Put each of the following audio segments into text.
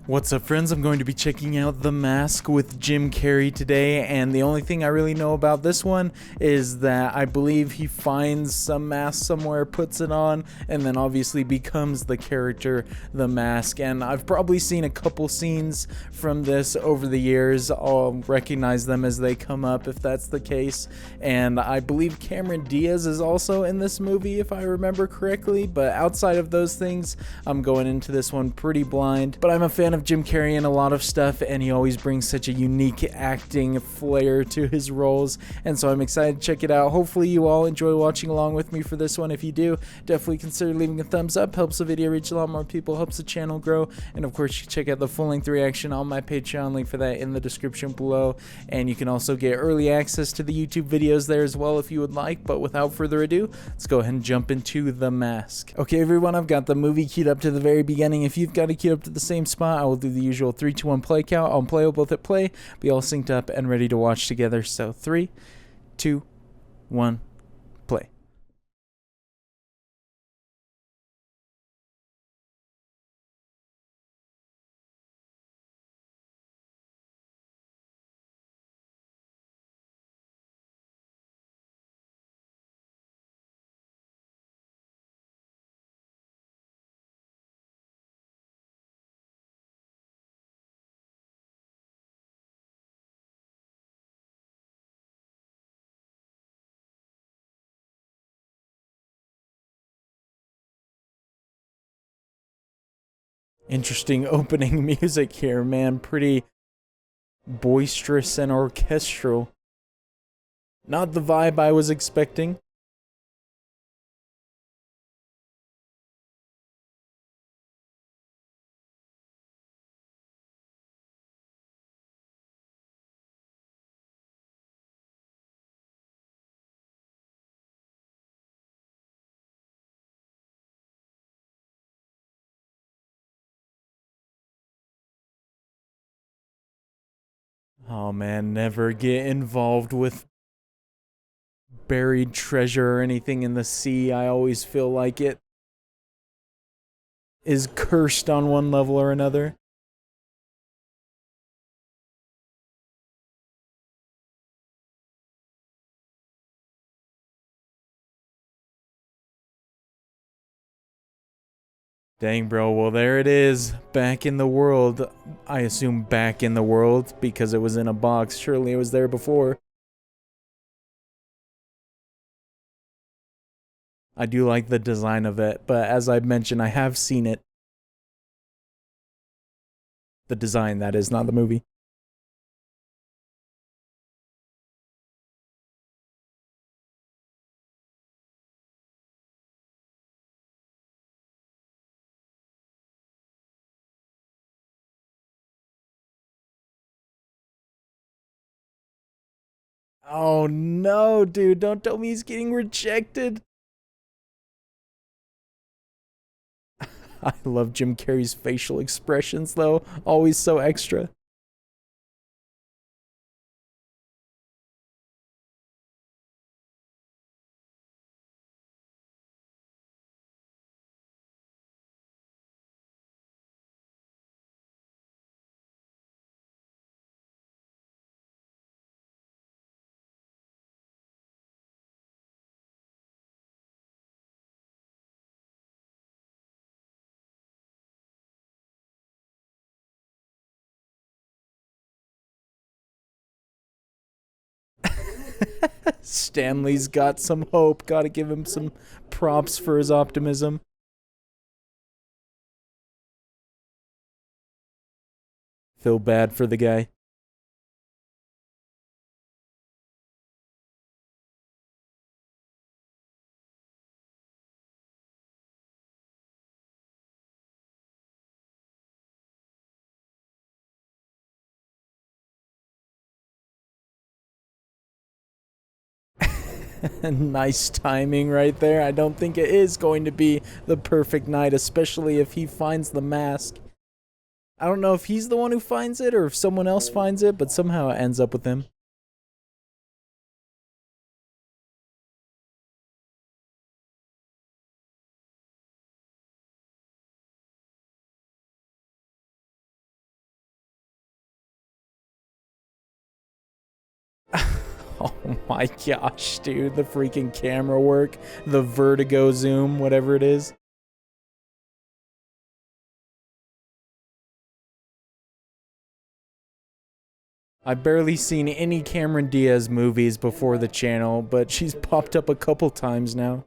What's up, friends? I'm going to be checking out The Mask with Jim Carrey today, and the only thing I really know about this one is that I believe he finds some mask somewhere, puts it on, and then obviously becomes the character The Mask. And I've probably seen a couple scenes from this over the years. I'll recognize them as they come up if that's the case. And I believe Cameron Diaz is also in this movie, if I remember correctly. But outside of those things, I'm going into this one pretty blind. But I'm a fan of Jim Carrey in a lot of stuff, and he always brings such a unique acting flair to his roles, and so I'm excited to check it out. Hopefully you all enjoy watching along with me for this one. If you do, definitely consider leaving a thumbs up. Helps the video reach a lot more people, helps the channel grow, and of course you can check out the full-length reaction on my Patreon, link for that in the description below, and you can also get early access to the YouTube videos there as well if you would like. But without further ado, let's go ahead and jump into The Mask. Okay everyone, I've got the movie queued up to the very beginning. If you've got it queued up to the same spot, I will do the usual 3, 2, 1 play count. I'll play both at play, be all synced up and ready to watch together. So 3, 2, 1, play. Interesting opening music here, man. Pretty boisterous and orchestral. Not the vibe I was expecting. Oh man, never get involved with buried treasure or anything in the sea. I always feel like it is cursed on one level or another. Dang, bro. Well, there it is. Back in the world. I assume back in the world because it was in a box. Surely it was there before. I do like the design of it, but as I mentioned, I have seen it. The design, that is, not the movie. Oh no, dude. Don't tell me he's getting rejected. I love Jim Carrey's facial expressions, though. Always so extra. Stanley's got some hope. Gotta give him some props for his optimism. Feel bad for the guy. Nice timing right there. I don't think it is going to be the perfect night, especially if he finds the mask. I don't know if he's the one who finds it or if someone else finds it, but somehow it ends up with him. Oh my gosh, dude, the freaking camera work, the vertigo zoom, whatever it is. I've barely seen any Cameron Diaz movies before the channel, but she's popped up a couple times now.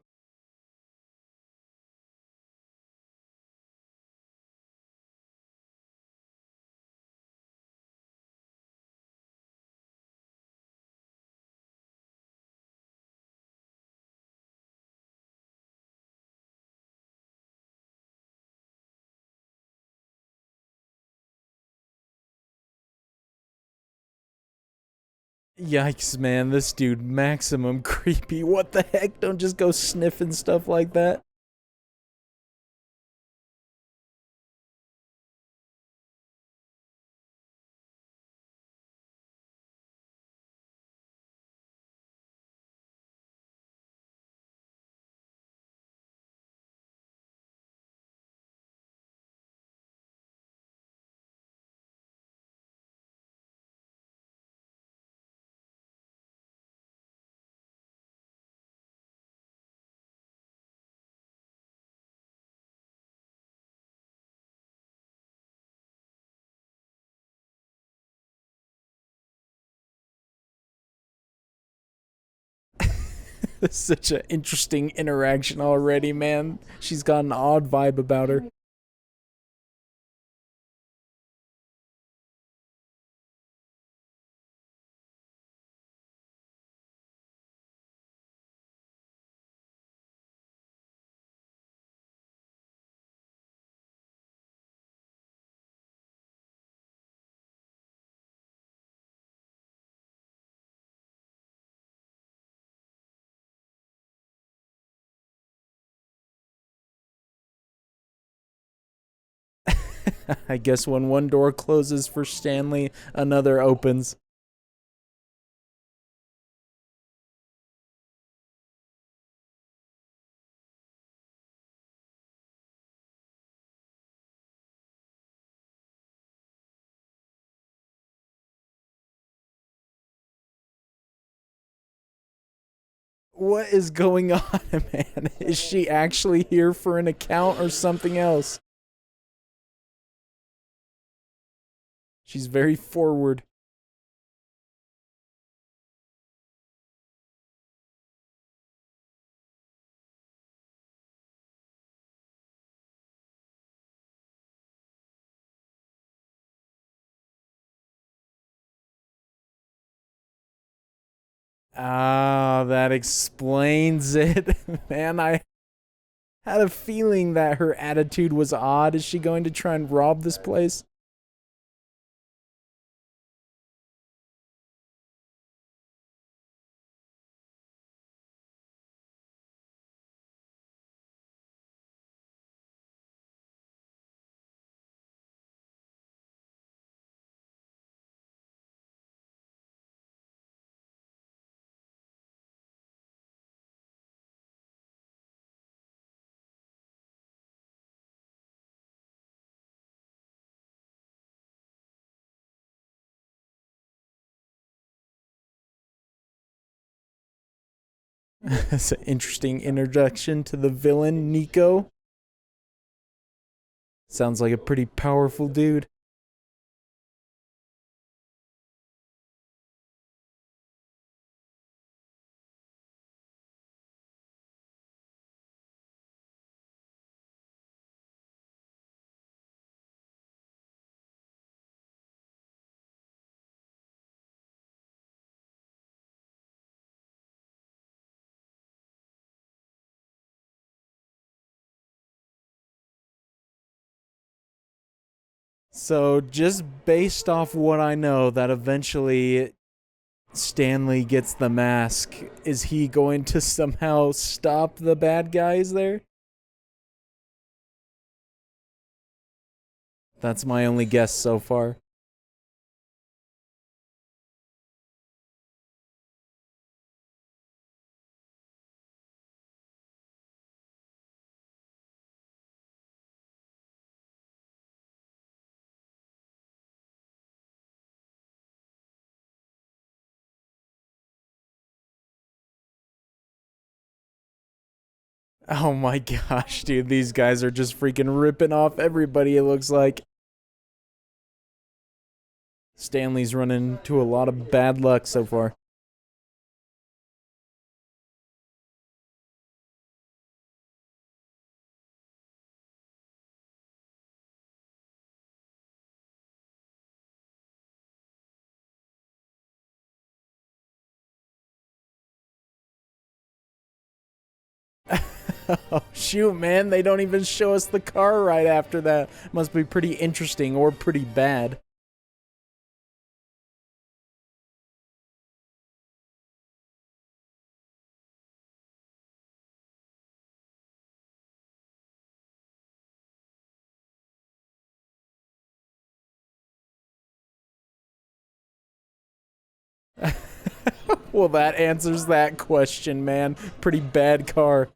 Yikes, man, this dude maximum creepy. What the heck? Don't just go sniffing stuff like that. Such an interesting interaction already, man. She's got an odd vibe about her. I guess when one door closes for Stanley, another opens. What is going on, man? Is she actually here for an account or something else? She's very forward. Ah, that explains it. Man, I had a feeling that her attitude was odd. Is she going to try and rob this place? That's an interesting introduction to the villain, Nico. Sounds like a pretty powerful dude. So, just based off what I know, that eventually Stanley gets the mask, is he going to somehow stop the bad guys there? That's my only guess so far. Oh my gosh, dude, these guys are just freaking ripping off everybody, it looks like. Stanley's running into a lot of bad luck so far. Oh, shoot, man, they don't even show us the car right after that. Must be pretty interesting or pretty bad. Well, that answers that question, man. Pretty bad car.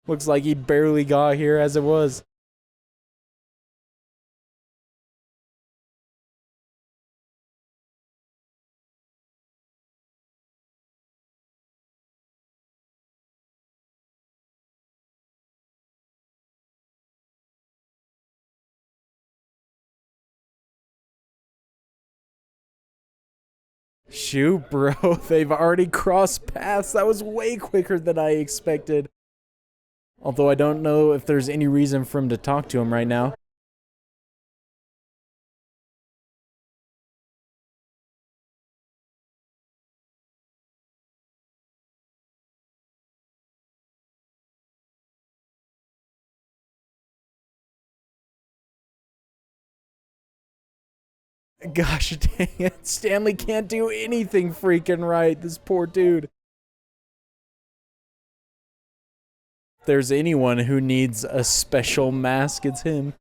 Looks like he barely got here as it was. Shoot, bro. They've already crossed paths. That was way quicker than I expected. Although I don't know if there's any reason for him to talk to him right now. Gosh dang it. Stanley can't do anything freaking right. This poor dude. If there's anyone who needs a special mask, it's him.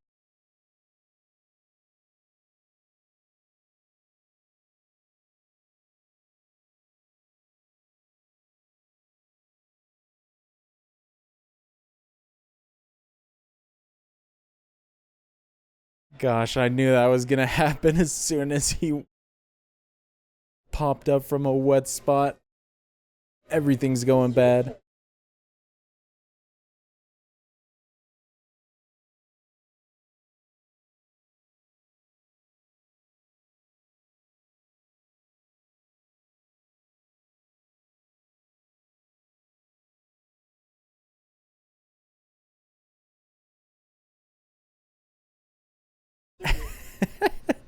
Gosh, I knew that was gonna happen as soon as he popped up from a wet spot. Everything's going bad.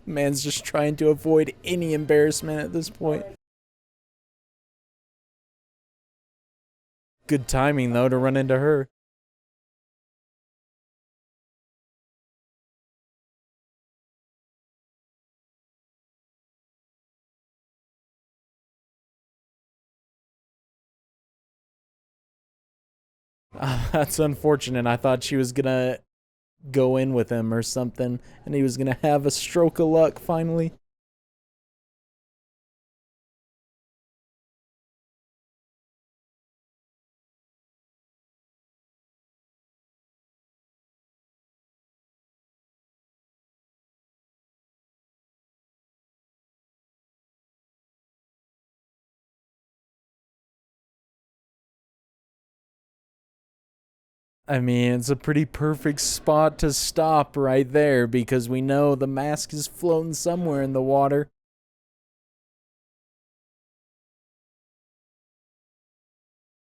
Man's just trying to avoid any embarrassment at this point. Good timing, though, to run into her. That's unfortunate. I thought she was gonna go in with him or something, and he was gonna have a stroke of luck finally. I mean, it's a pretty perfect spot to stop right there because we know the mask is floating somewhere in the water.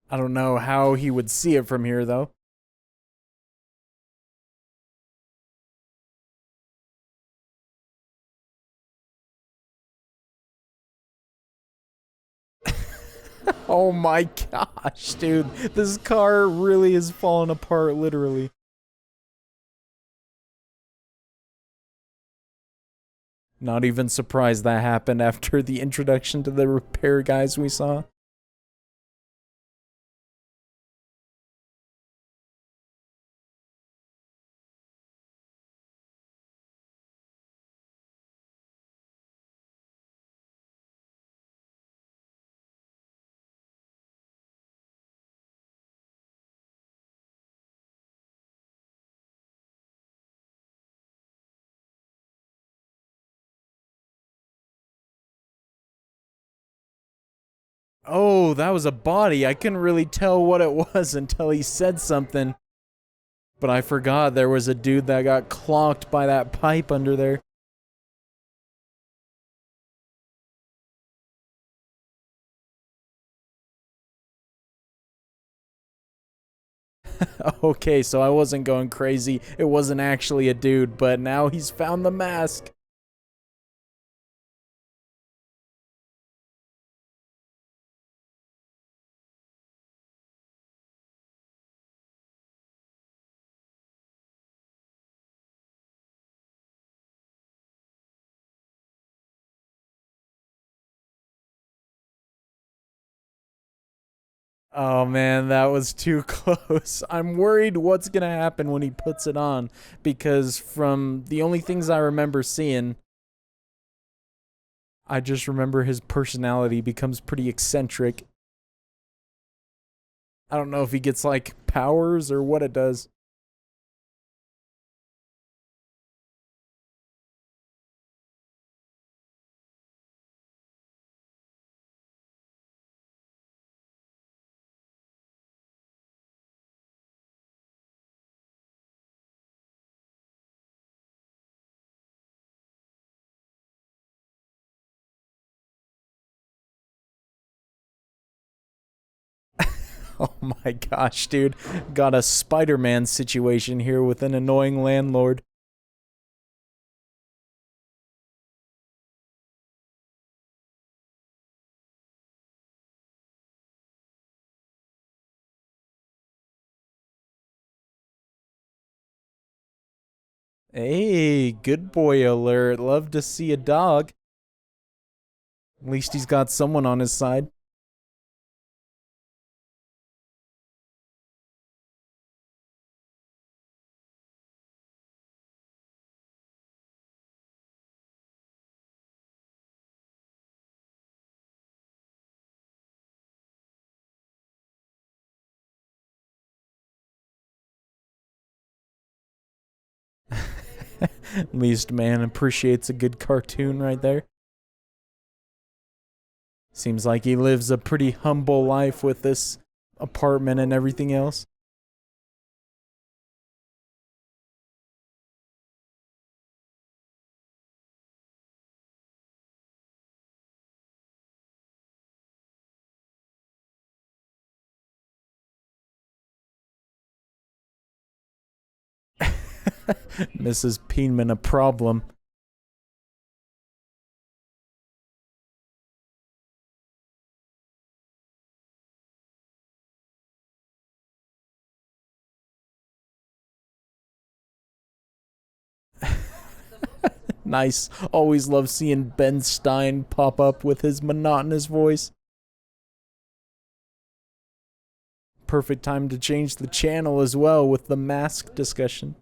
I don't know how he would see it from here, though. Oh my gosh, dude. This car really is falling apart, literally. Not even surprised that happened after the introduction to the repair guys we saw. Oh, that was a body. I couldn't really tell what it was until he said something. But I forgot there was a dude that got clonked by that pipe under there. Okay, so I wasn't going crazy. It wasn't actually a dude, but now he's found the mask. Oh man, that was too close. I'm worried what's gonna happen when he puts it on, because from the only things I remember seeing, I just remember his personality becomes pretty eccentric. I don't know if he gets like powers or what it does. Oh my gosh, dude. Got a Spider Man situation here with an annoying landlord. Hey, good boy alert. Love to see a dog. At least he's got someone on his side. At least man appreciates a good cartoon right there. Seems like he lives a pretty humble life with this apartment and everything else. Mrs. Peenman a problem. Nice. Always love seeing Ben Stein pop up with his monotonous voice. Perfect time to change the channel as well with the mask discussion.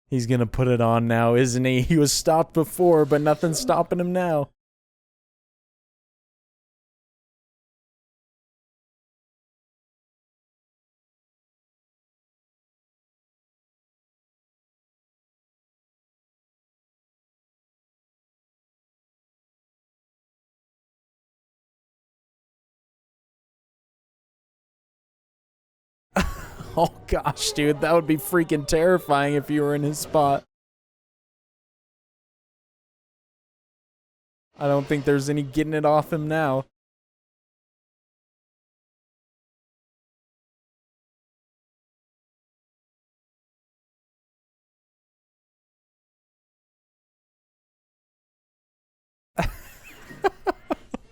He's gonna put it on now, isn't he? He was stopped before, but nothing's stopping him now. Oh gosh, dude, that would be freaking terrifying if you were in his spot. I don't think there's any getting it off him now.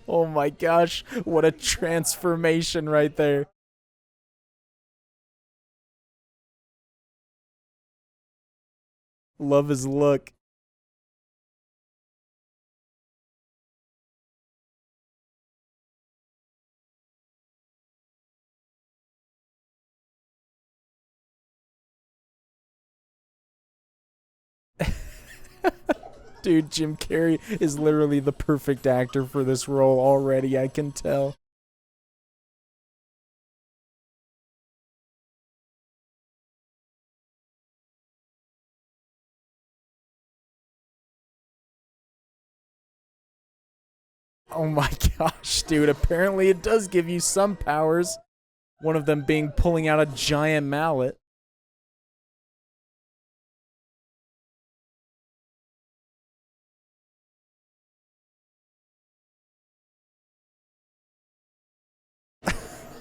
Oh my gosh, what a transformation right there. Love his look. Dude, Jim Carrey is literally the perfect actor for this role already, I can tell. Oh my gosh, dude. Apparently it does give you some powers. One of them being pulling out a giant mallet.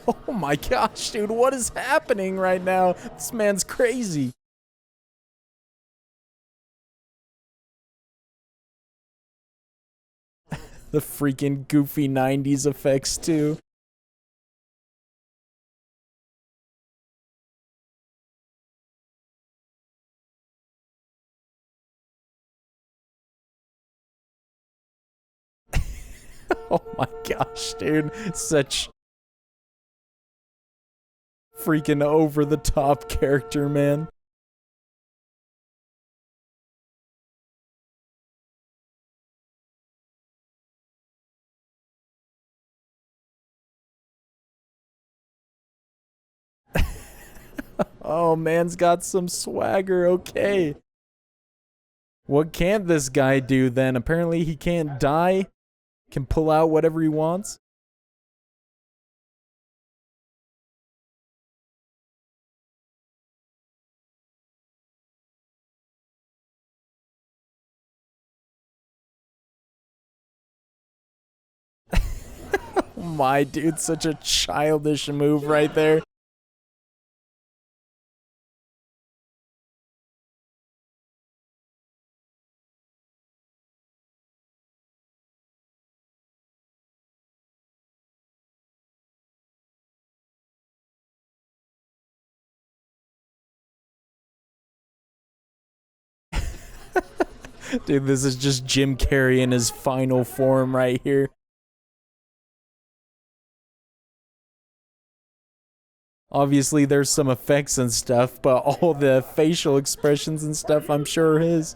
Oh my gosh, dude. What is happening right now? This man's crazy. The freaking goofy 90s effects, too. Oh my gosh, dude. Such freaking over the top character, man. Oh, man's got some swagger, okay. What can't this guy do then? Apparently he can't die, can pull out whatever he wants. Oh my, dude, such a childish move right there. Dude, this is just Jim Carrey in his final form right here. Obviously, there's some effects and stuff, but all the facial expressions and stuff, I'm sure, are his.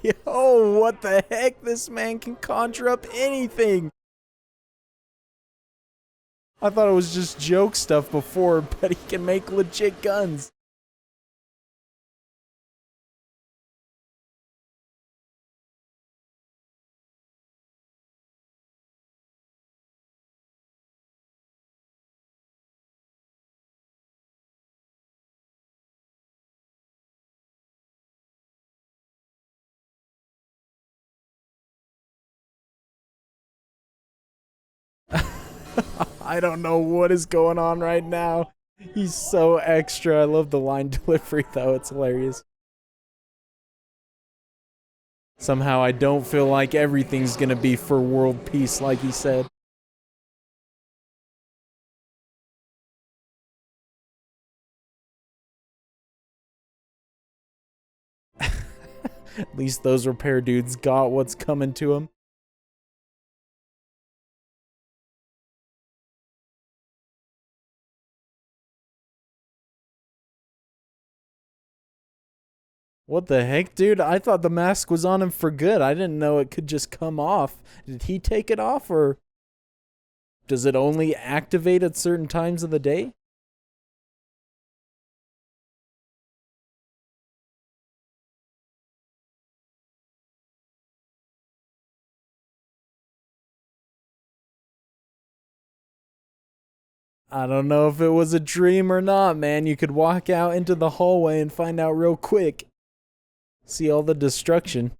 Yo, what the heck? This man can conjure up anything. I thought it was just joke stuff before, but he can make legit guns. I don't know what is going on right now. He's so extra. I love the line delivery, though. It's hilarious. Somehow I don't feel like everything's gonna be for world peace, like he said. At least those repair dudes got what's coming to them. What the heck, dude? I thought the mask was on him for good. I didn't know it could just come off. Did he take it off, or does it only activate at certain times of the day? I don't know if it was a dream or not, man. You could walk out into the hallway and find out real quick. See all the destruction.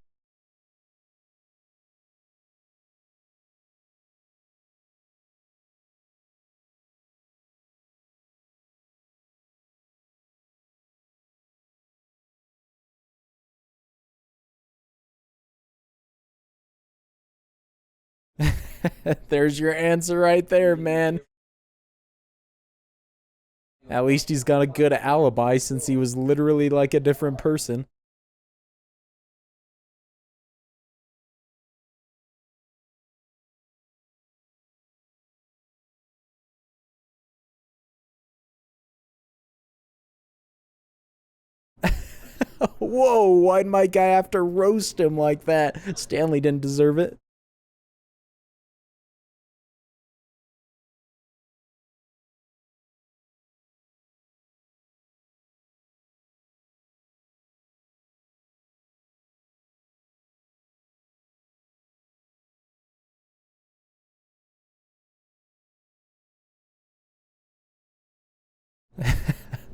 There's your answer right there, man. At least he's got a good alibi since he was literally like a different person. Whoa, why'd my guy have to roast him like that? Stanley didn't deserve it.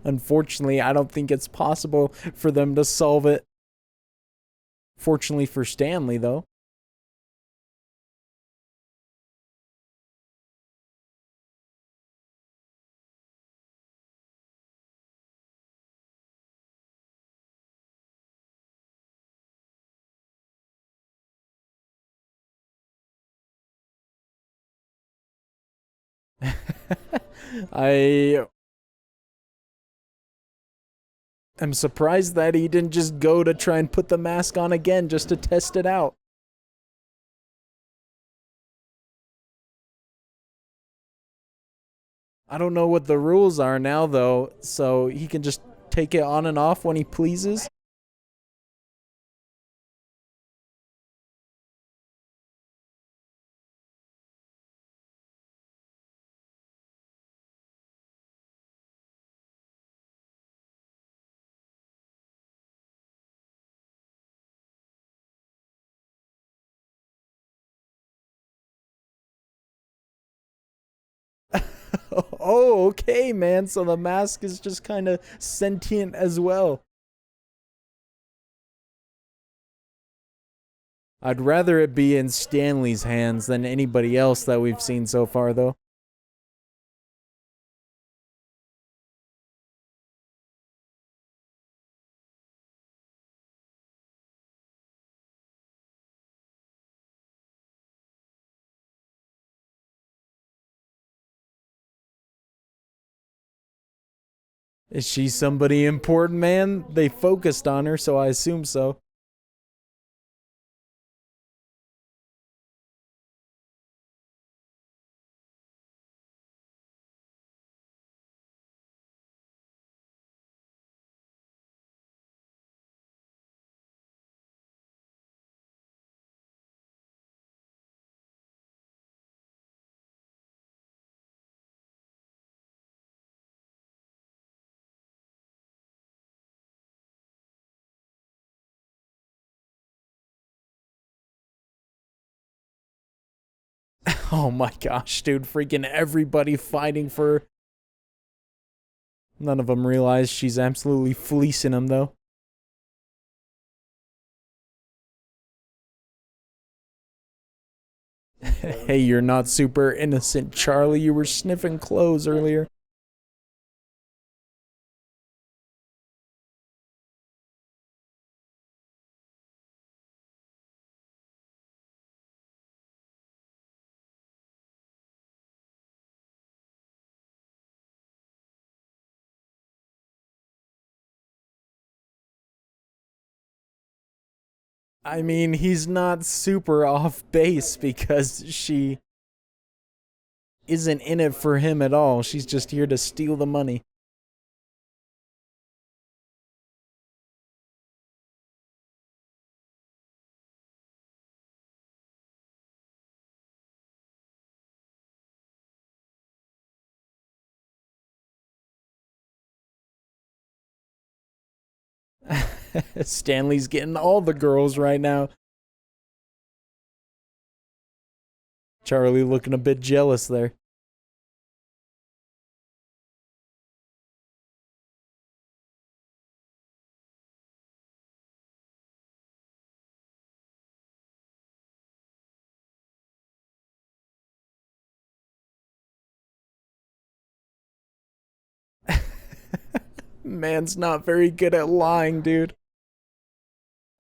Unfortunately, I don't think it's possible for them to solve it. Fortunately for Stanley, though. I am surprised that he didn't just go to try and put the mask on again just to test it out. I don't know what the rules are now, though, so he can just take it on and off when he pleases. Oh, okay, man. So the mask is just kind of sentient as well. I'd rather it be in Stanley's hands than anybody else that we've seen so far, though. Is she somebody important, man? They focused on her, so I assume so. Oh my gosh, dude. Freaking everybody fighting for her. None of them realize she's absolutely fleecing them, though. Hey, you're not super innocent, Charlie. You were sniffing clothes earlier. I mean, he's not super off base because she isn't in it for him at all. She's just here to steal the money. Stanley's getting all the girls right now. Charlie looking a bit jealous there. Man's not very good at lying, dude.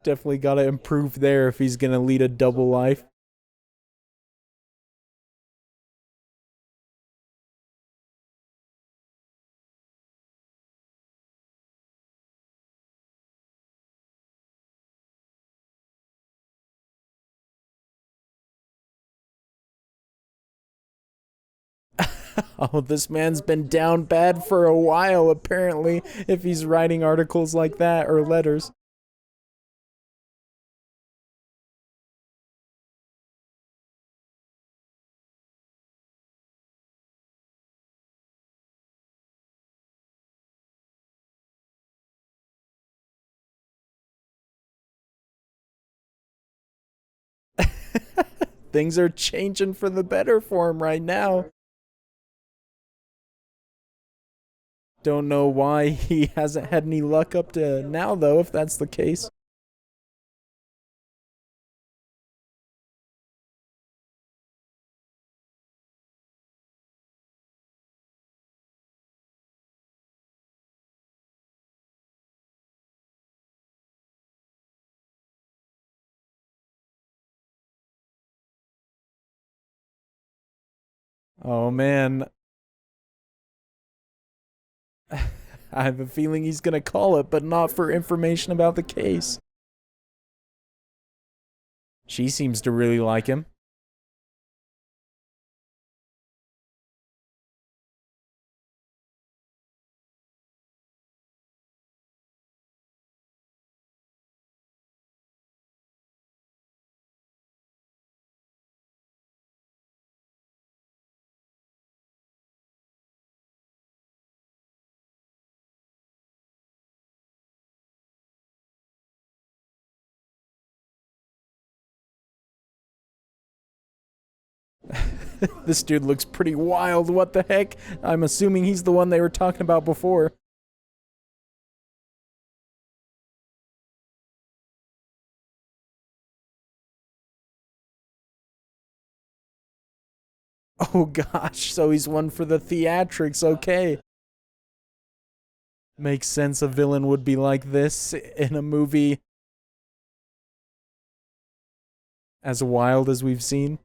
Definitely gotta improve there if he's gonna lead a double life. Oh, this man's been down bad for a while, apparently, if he's writing articles like that or letters. Things are changing for the better for him right now. Don't know why he hasn't had any luck up to now, though, if that's the case. Oh, man. I have a feeling he's gonna call it, but not for information about the case. She seems to really like him. This dude looks pretty wild. What the heck? I'm assuming he's the one they were talking about before. Oh gosh, so he's one for the theatrics, okay. Makes sense a villain would be like this in a movie as wild as we've seen.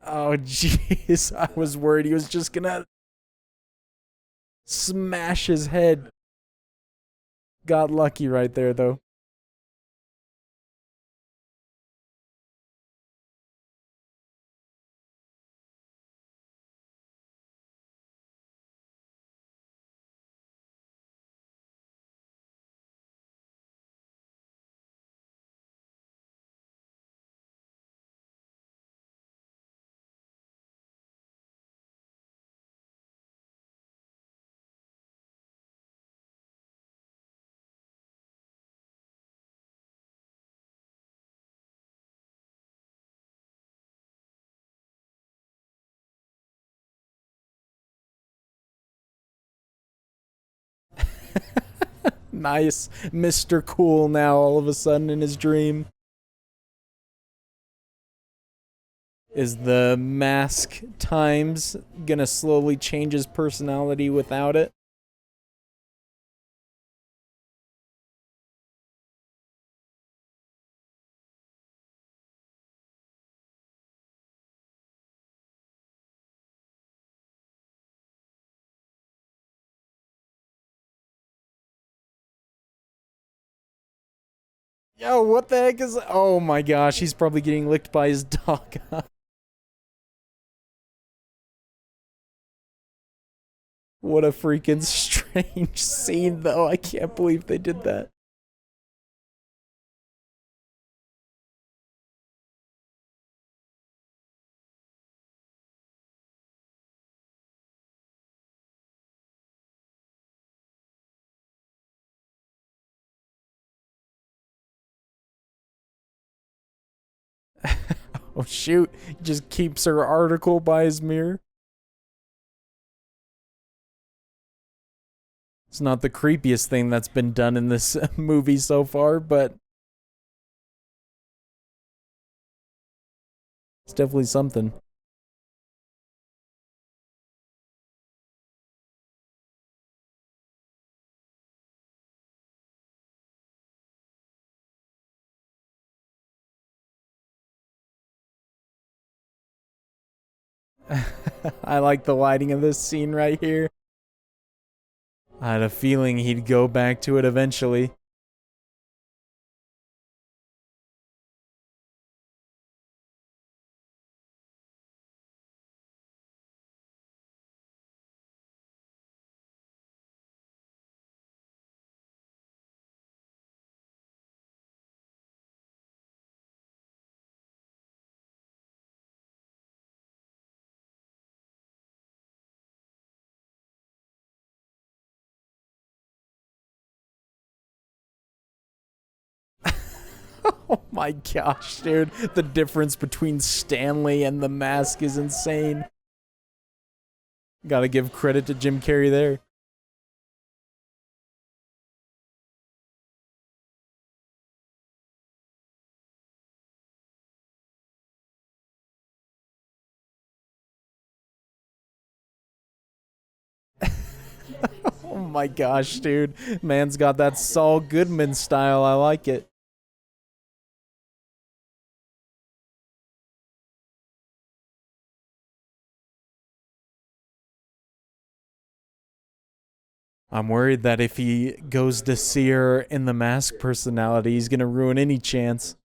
Oh jeez, I was worried he was just gonna smash his head. Got lucky right there, though. Nice. Mr. Cool now all of a sudden in his dream. Is the mask times gonna slowly change his personality without it? Yo, what the heck is... Oh my gosh, he's probably getting licked by his dog. What a freaking strange scene, though. I can't believe they did that. Oh shoot, he just keeps her article by his mirror. It's not the creepiest thing that's been done in this movie so far, but it's definitely something. I like the lighting of this scene right here. I had a feeling he'd go back to it eventually. Oh my gosh, dude. The difference between Stanley and The Mask is insane. Gotta give credit to Jim Carrey there. Oh my gosh, dude. Man's got that Saul Goodman style. I like it. I'm worried that if he goes to see her in the Mask personality, he's gonna ruin any chance.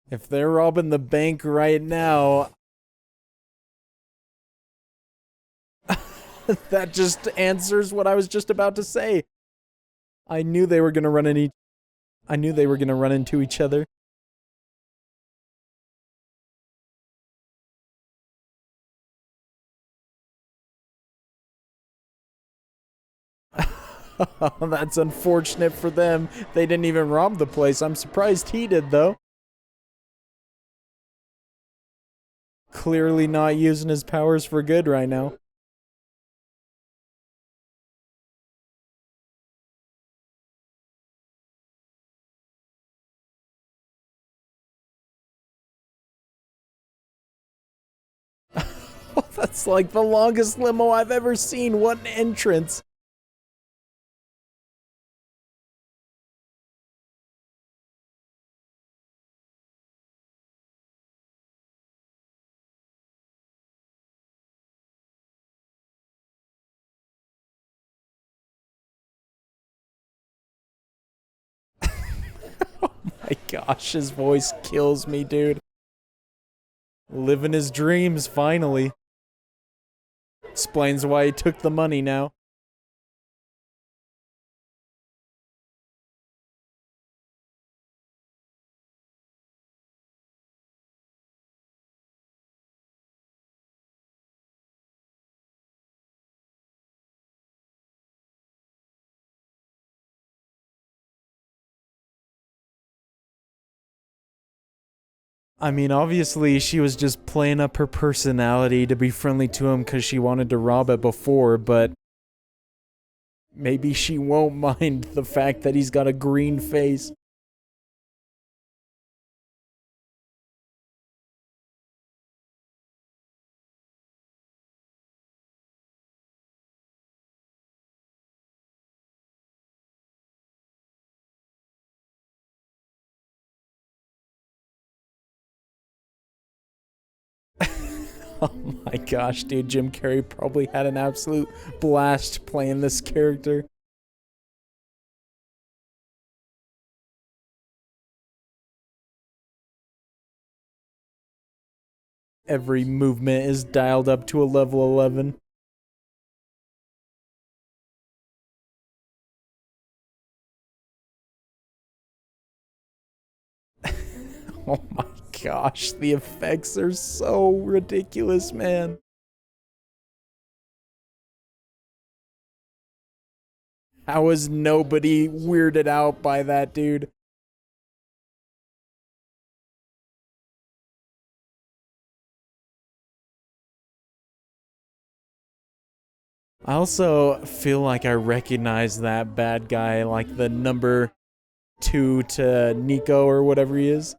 If they're robbing the bank right now, that just answers what I was just about to say. I knew they were gonna run into each other. That's unfortunate for them. They didn't even rob the place. I'm surprised he did, though. Clearly not using his powers for good right now. That's like the longest limo I've ever seen. What an entrance. My gosh, his voice kills me, dude. Living his dreams, finally. Explains why he took the money now. I mean, obviously, she was just playing up her personality to be friendly to him because she wanted to rob it before, but maybe she won't mind the fact that he's got a green face. Oh my gosh, dude, Jim Carrey probably had an absolute blast playing this character. Every movement is dialed up to a level 11. Oh my gosh, the effects are so ridiculous, man. How is nobody weirded out by that, dude? I also feel like I recognize that bad guy, like the number two to Nico or whatever he is.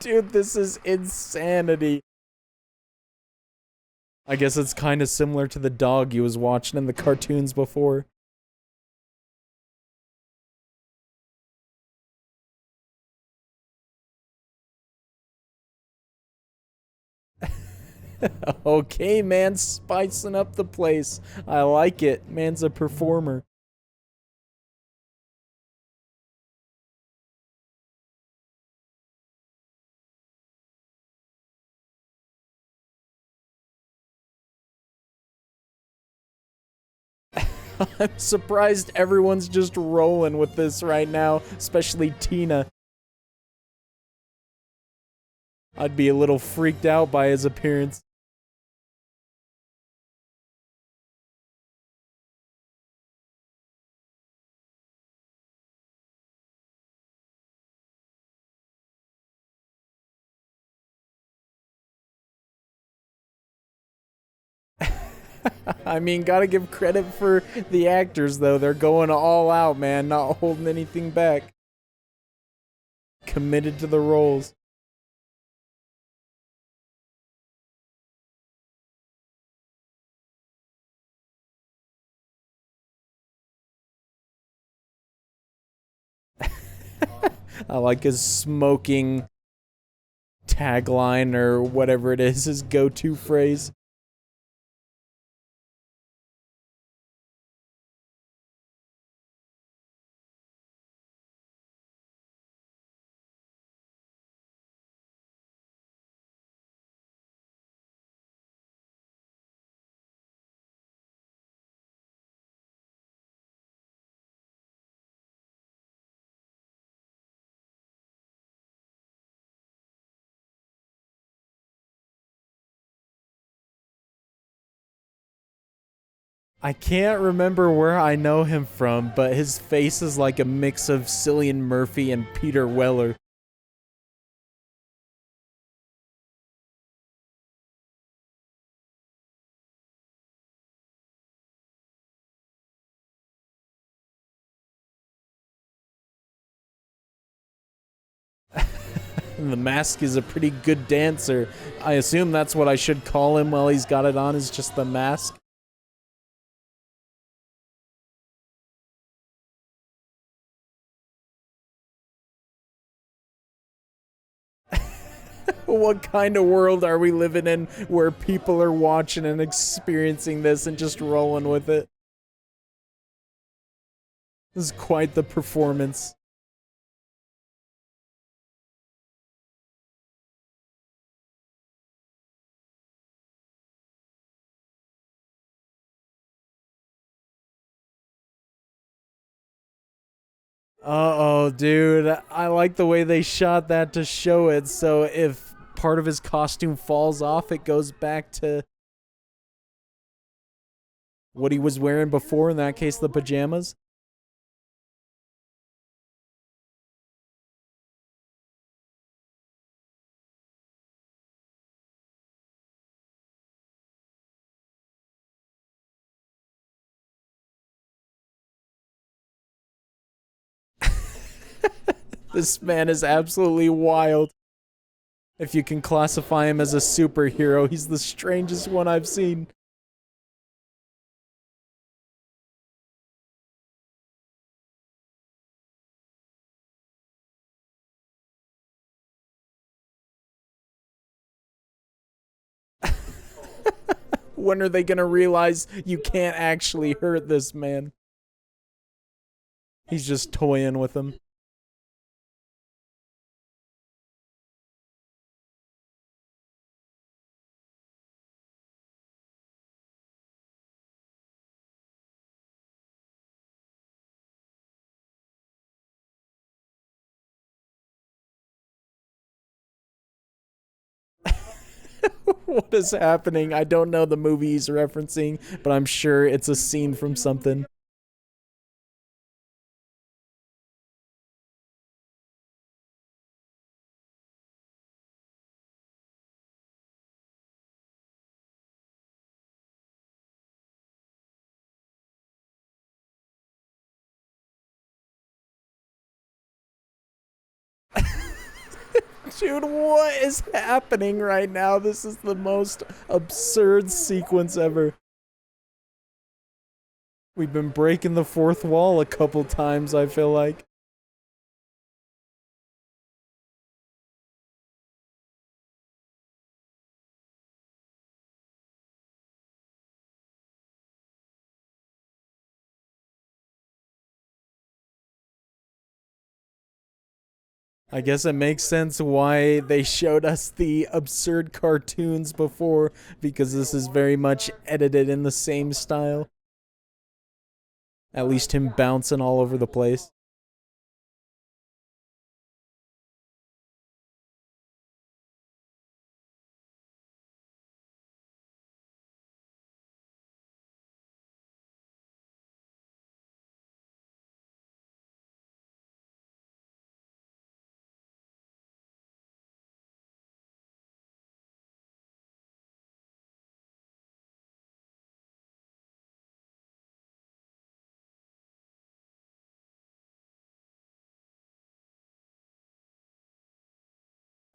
Dude, this is insanity. I guess it's kind of similar to the dog he was watching in the cartoons before. Okay, man, spicing up the place. I like it. Man's a performer. I'm surprised everyone's just rolling with this right now, especially Tina. I'd be a little freaked out by his appearance. I mean, gotta give credit for the actors, though. They're going all out, man, not holding anything back. Committed to the roles. I like his smoking tagline or whatever it is, his go-to phrase. I can't remember where I know him from, but his face is like a mix of Cillian Murphy and Peter Weller. And the Mask is a pretty good dancer. I assume that's what I should call him while he's got it on, is just the Mask. What kind of world are we living in where people are watching and experiencing this and just rolling with it? This is quite the performance. Uh-oh, dude. I like the way they shot that to show it, so if part of his costume falls off, it goes back to what he was wearing before, in that case, the pajamas. This man is absolutely wild. If you can classify him as a superhero, he's the strangest one I've seen. When are they gonna realize you can't actually hurt this man? He's just toying with him. What is happening? I don't know the movie he's referencing, but I'm sure it's a scene from something. Dude, what is happening right now? This is the most absurd sequence ever. We've been breaking the fourth wall a couple times, I feel like. I guess it makes sense why they showed us the absurd cartoons before, because this is very much edited in the same style. At least him bouncing all over the place.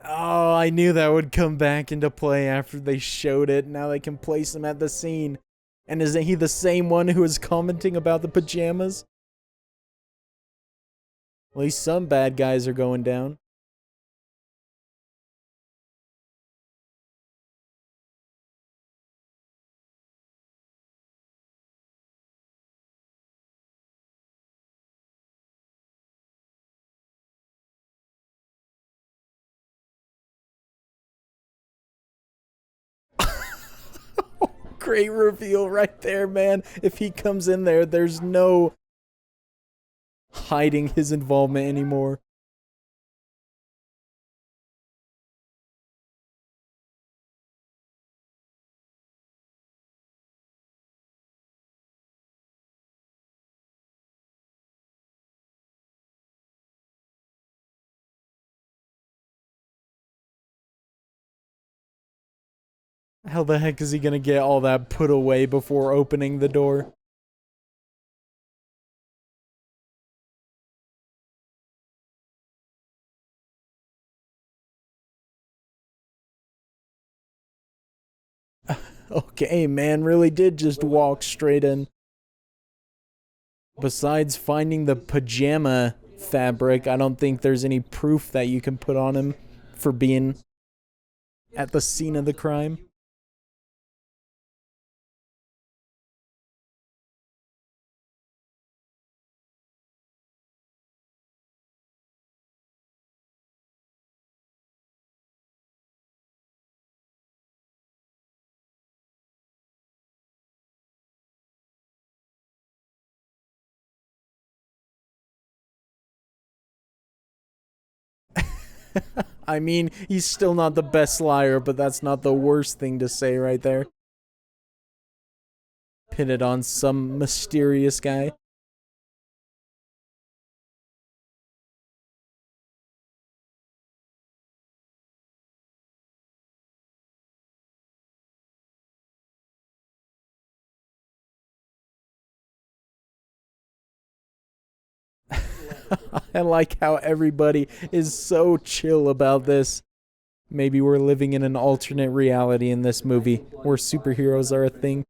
Oh, I knew that would come back into play after they showed it. Now they can place him at the scene. And isn't he the same one who was commenting about the pajamas? At least some bad guys are going down. Great reveal right there, man. If he comes in there, there's no hiding his involvement anymore. How the heck is he gonna get all that put away before opening the door? Okay, man, really did just walk straight in. Besides finding the pajama fabric, I don't think there's any proof that you can put on him for being at the scene of the crime. I mean, he's still not the best liar, but that's not the worst thing to say right there. Pin it on some mysterious guy. I like how everybody is so chill about this. Maybe we're living in an alternate reality in this movie where superheroes are a thing.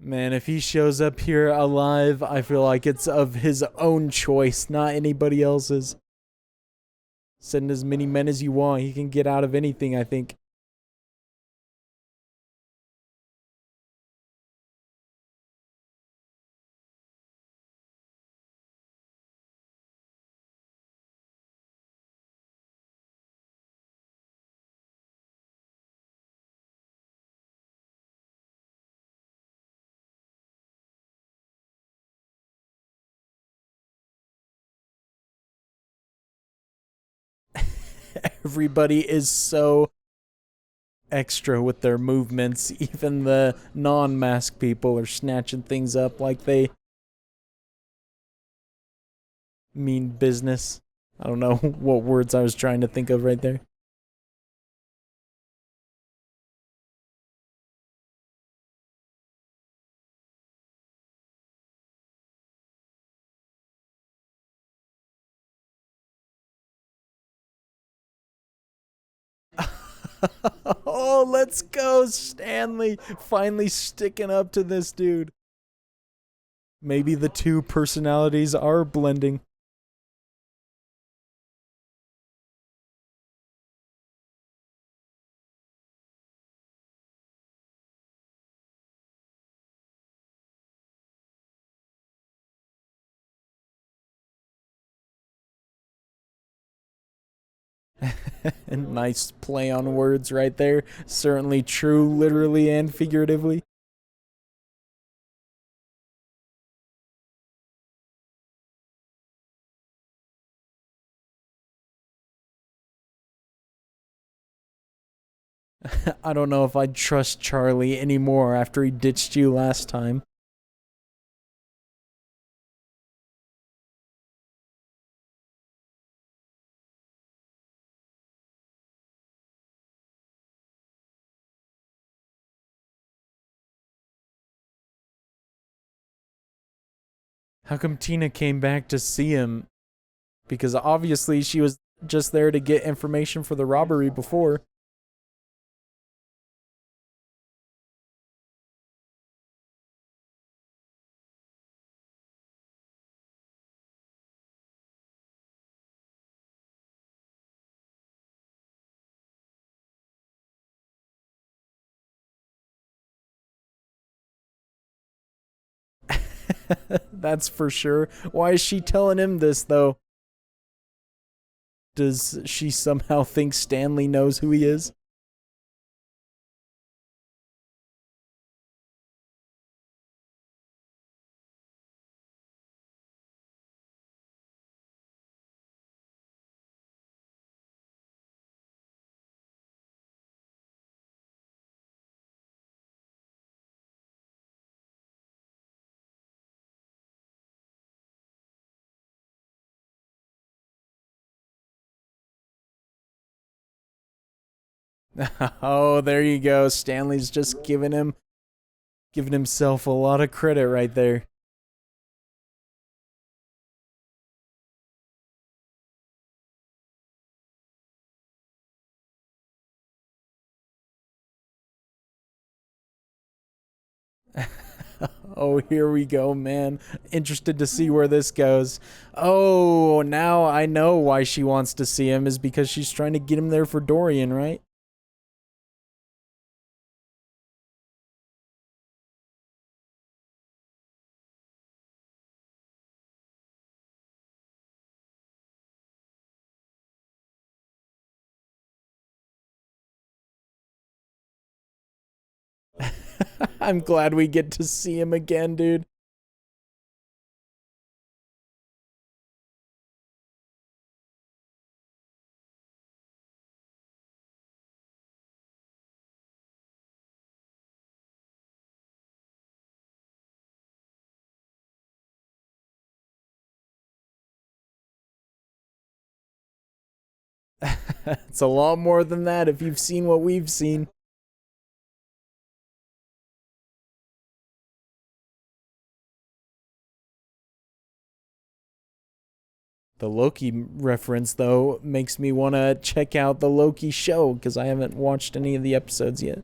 Man, if he shows up here alive, I feel like it's of his own choice, not anybody else's. Send as many men as you want. He can get out of anything, I think. Everybody is so extra with their movements. Even the non-masked people are snatching things up like they mean business. I don't know what words I was trying to think of right there. Oh, let's go, Stanley. Finally sticking up to this dude. Maybe the two personalities are blending. Nice play on words right there. Certainly true, literally and figuratively. I don't know if I'd trust Charlie anymore after he ditched you last time. How come Tina came back to see him? Because obviously she was just there to get information for the robbery before. That's for sure. Why is she telling him this, though? Does she somehow think Stanley knows who he is? Oh, there you go. Stanley's just giving himself a lot of credit right there. Oh, here we go, man. Interested to see where this goes. Oh, now I know why she wants to see him is because she's trying to get him there for Dorian, right? I'm glad we get to see him again, dude. It's a lot more than that if you've seen what we've seen. The Loki reference, though, makes me want to check out the Loki show because I haven't watched any of the episodes yet.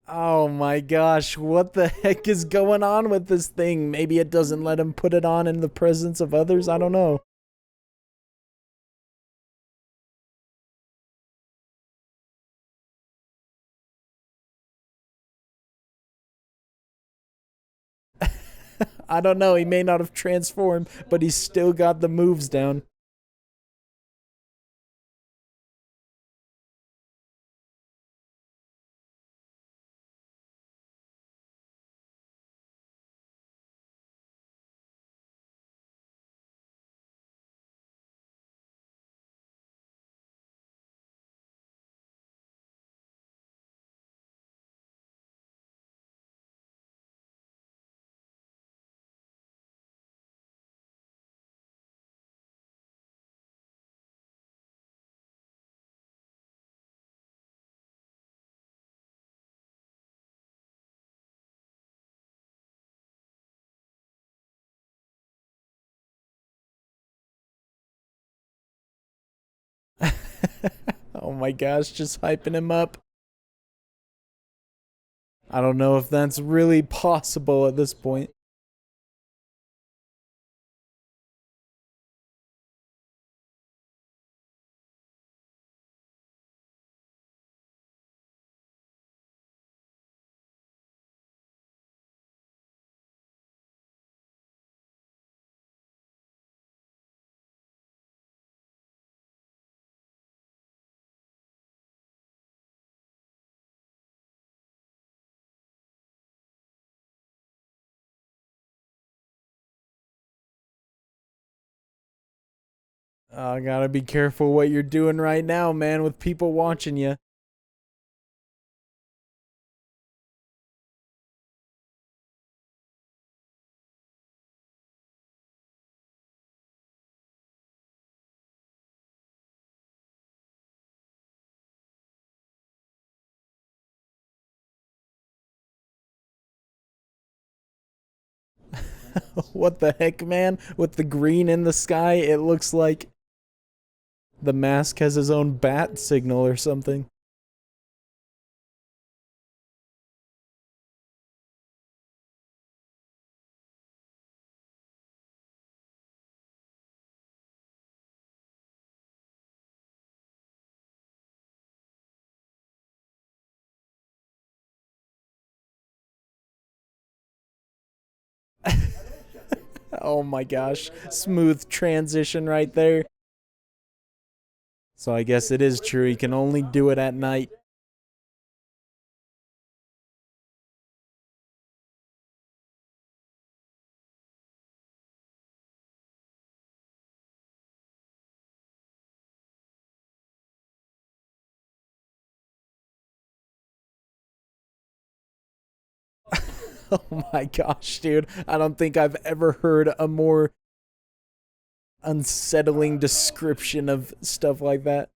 Oh my gosh, what the heck is going on with this thing? Maybe it doesn't let him put it on in the presence of others? I don't know. I don't know. He may not have transformed, but he's still got the moves down. Oh my gosh, just hyping him up. I don't know if that's really possible at this point. Gotta be careful what you're doing right now, man, with people watching you. What the heck, man? With the green in the sky, it looks like the mask has his own bat signal or something. Oh my gosh. Smooth transition right there. So I guess it is true. He can only do it at night. Oh my gosh, dude. I don't think I've ever heard a more unsettling description of stuff like that.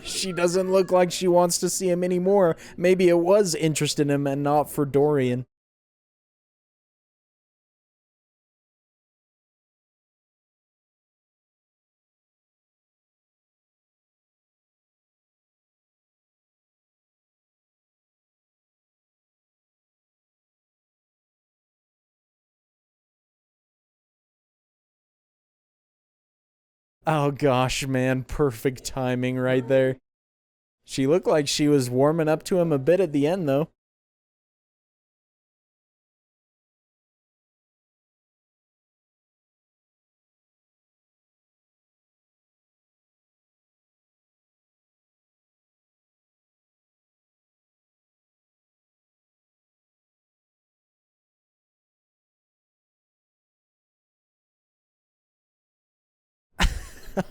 She doesn't look like she wants to see him anymore. Maybe it was interest in him and not for Dorian. Oh gosh, man. Perfect timing right there. She looked like she was warming up to him a bit at the end, though.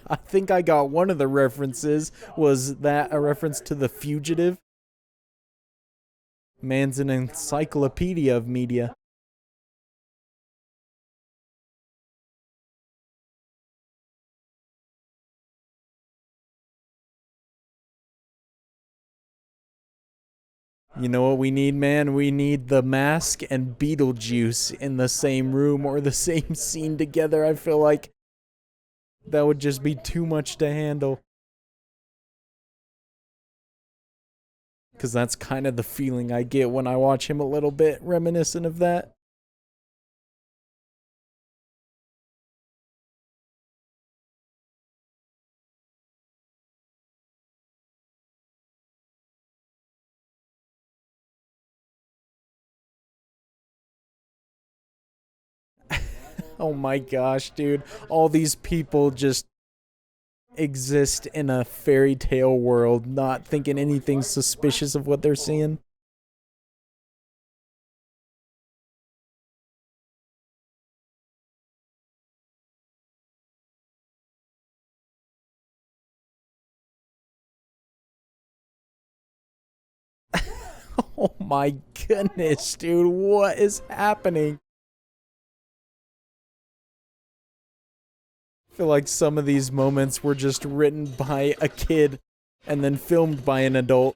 I think I got one of the references. Was that a reference to The Fugitive? Man's an encyclopedia of media. You know what we need, man? We need the mask and Beetlejuice in the same room or the same scene together. I feel like that would just be too much to handle. because that's kind of the feeling I get when I watch him a little bit reminiscent of that. Oh my gosh, dude. All these people just exist in a fairy tale world, not thinking anything suspicious of what they're seeing. Oh my goodness, dude. What is happening? I feel like some of these moments were just written by a kid and then filmed by an adult.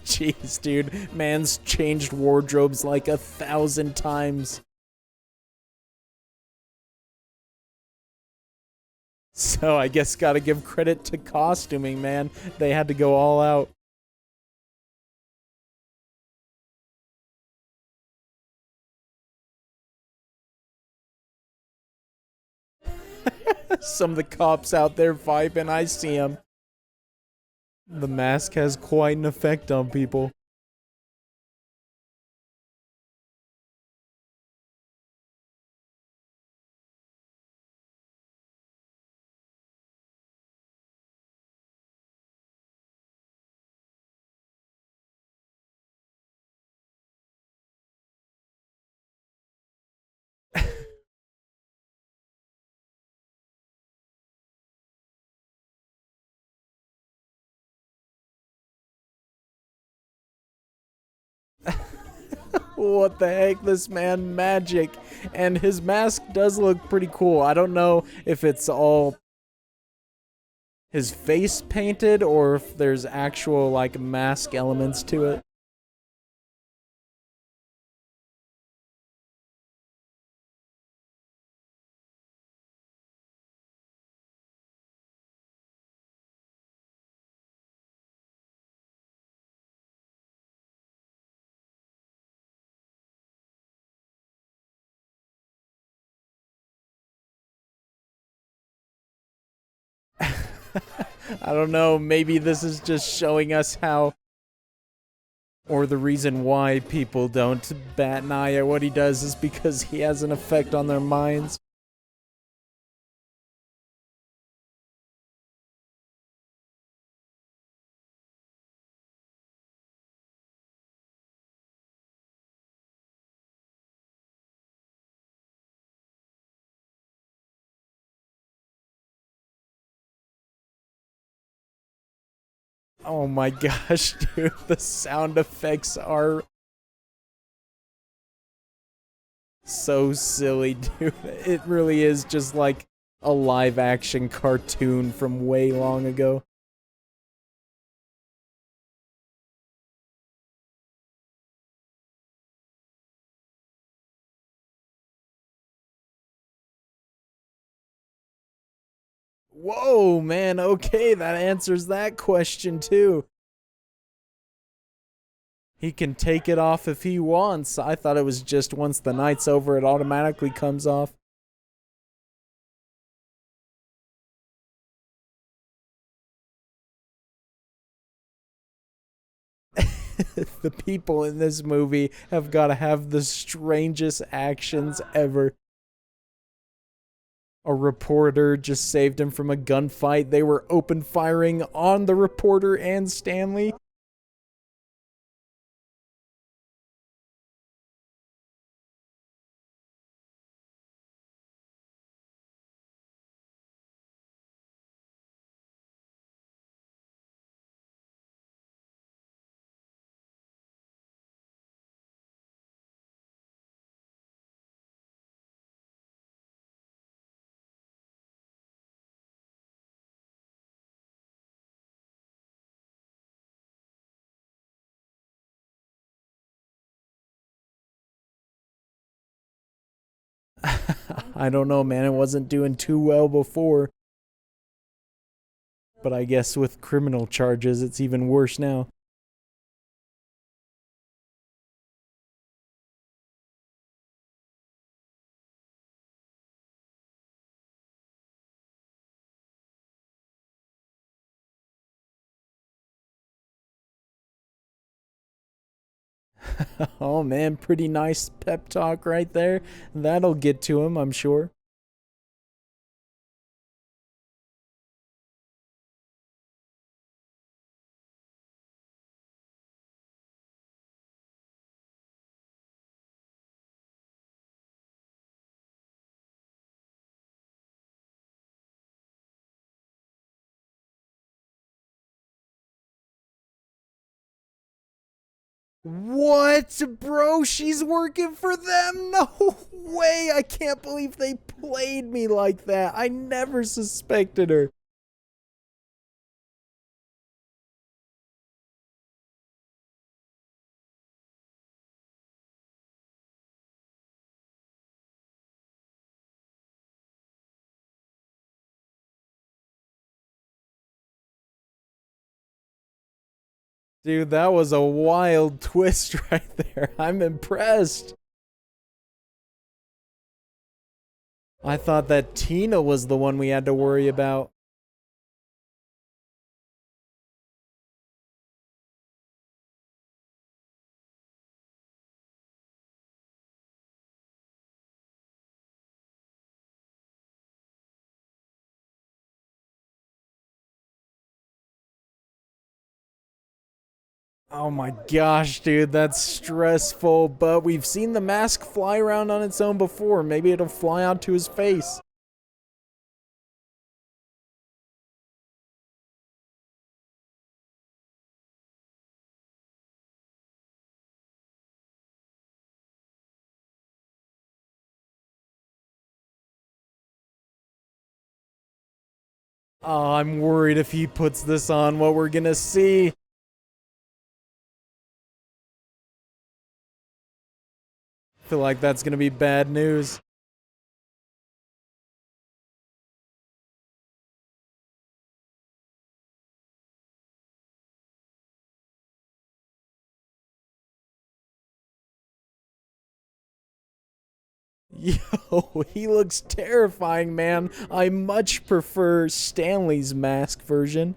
Jeez, dude. Man's changed wardrobes like 1,000 times. So I guess gotta give credit to costuming, man. They had to go all out. Some of the cops out there vibing, I see them. The mask has quite an effect on people. What the heck, this man magic. And his mask does look pretty cool. I don't know if it's all his face painted or if there's actual like mask elements to it. I don't know, maybe this is just showing us how, or the reason why people don't bat an eye at what he does is because he has an effect on their minds. Oh my gosh, dude, the sound effects are so silly, dude. It really is just like a live action cartoon from way long ago. Whoa, man, okay, that answers that question too. He can take it off if he wants. I thought it was just once the night's over, it automatically comes off. The people in this movie have got to have the strangest actions ever. A reporter just saved him from a gunfight. They were open firing on the reporter and Stanley. I don't know, man. It wasn't doing too well before. But I guess with criminal charges, it's even worse now. Oh man, pretty nice pep talk right there. That'll get to him, I'm sure. What? Bro, she's working for them? No way. I can't believe they played me like that. I never suspected her. Dude, that was a wild twist right there. I'm impressed. I thought that Tina was the one we had to worry about. Oh my gosh, dude, that's stressful. But we've seen the mask fly around on its own before. Maybe it'll fly onto his face. Oh, I'm worried if he puts this on, what we're gonna see. I feel like that's gonna be bad news. Yo, he looks terrifying, man. I much prefer Stanley's mask version.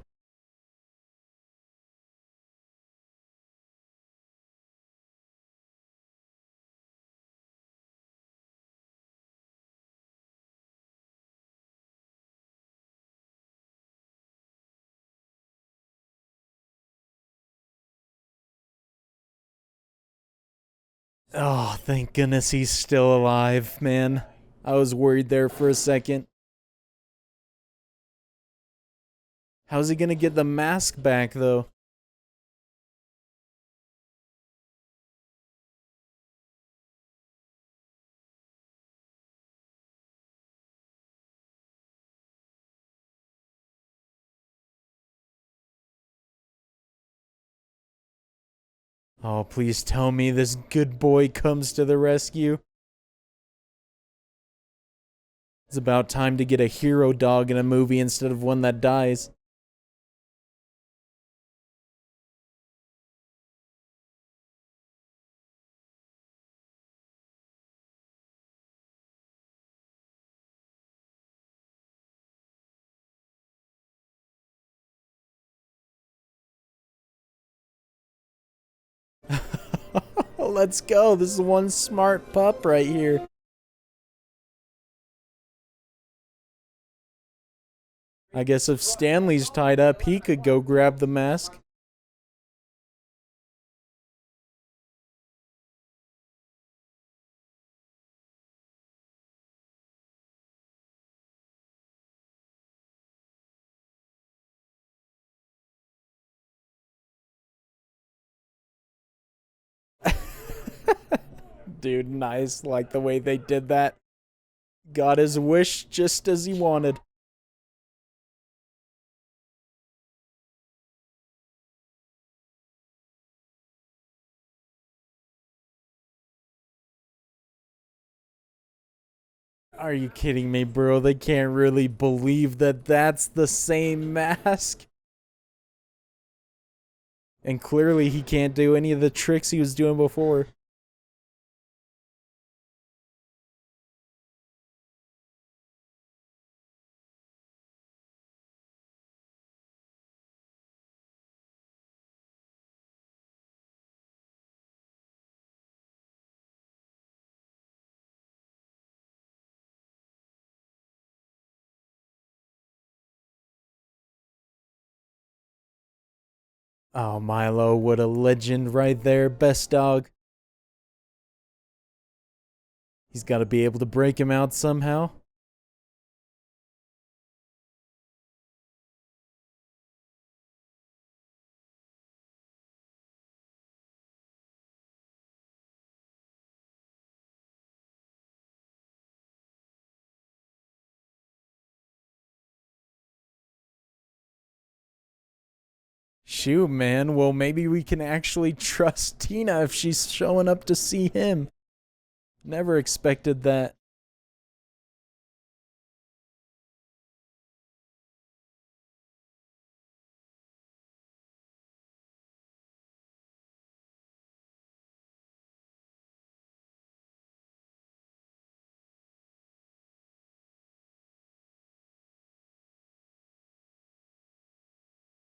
Oh, thank goodness he's still alive, man. I was worried there for a second. How's he gonna get the mask back, though? Oh, please tell me this good boy comes to the rescue. It's about time to get a hero dog in a movie instead of one that dies. Let's go. This is one smart pup right here. I guess if Stanley's tied up, he could go grab the mask. Dude, nice. Like the way they did that. Got his wish just as he wanted. Are you kidding me, bro? They can't really believe that that's the same mask. And clearly he can't do any of the tricks he was doing before. Oh, Milo, what a legend right there. Best dog. He's got to be able to break him out somehow. Shoot, man. Well, maybe we can actually trust Tina if she's showing up to see him. Never expected that.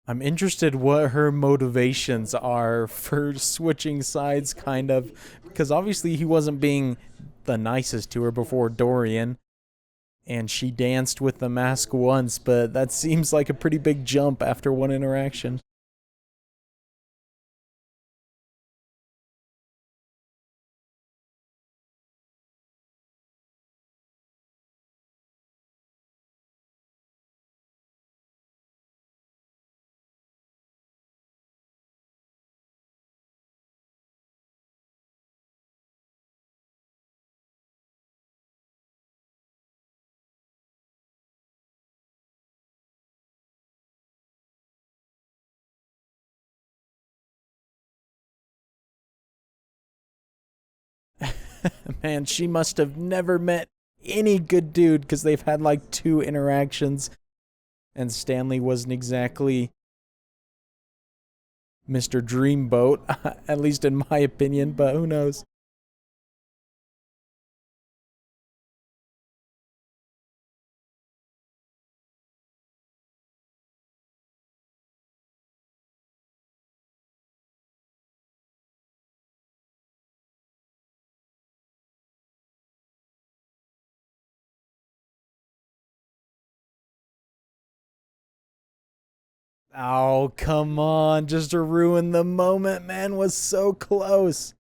I'm interested what her motivations are for switching sides, kind of, because obviously he wasn't being the nicest to her before Dorian, and she danced with the mask once, but that seems like a pretty big jump after one interaction. Man, she must have never met any good dude because they've had like two interactions, and Stanley wasn't exactly Mr. Dreamboat, at least in my opinion, but who knows? Oh, come on. Just to ruin the moment, man, was so close.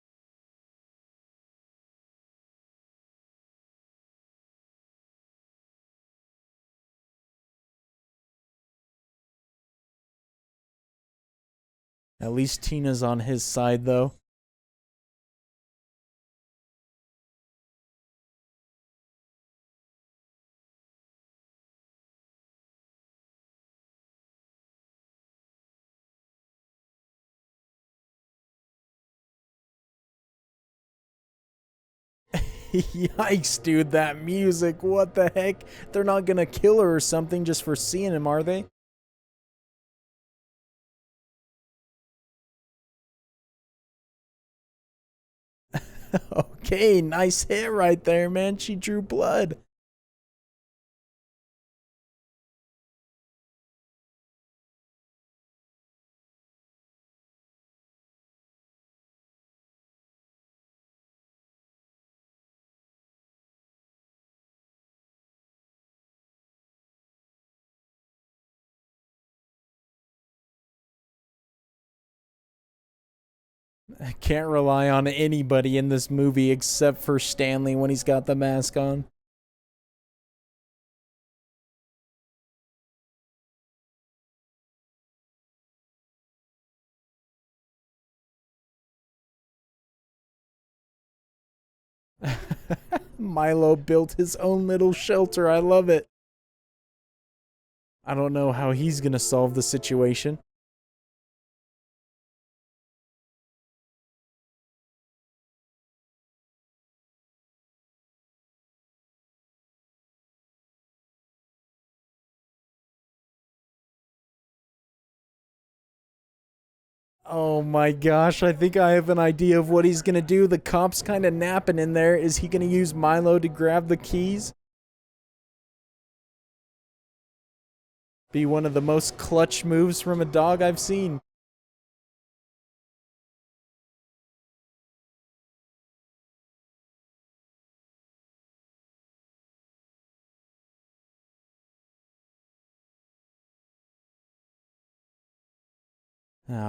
At least Tina's on his side, though. Yikes, dude, that music. What the heck? They're not gonna kill her or something just for seeing him, are they? Okay, nice hit right there, man. She drew blood. I can't rely on anybody in this movie except for Stanley when he's got the mask on. Milo built his own little shelter. I love it. I don't know how he's gonna solve the situation. Oh my gosh, I think I have an idea of what he's gonna do. The cop's kind of napping in there. Is he gonna use Milo to grab the keys? Be one of the most clutch moves from a dog I've seen.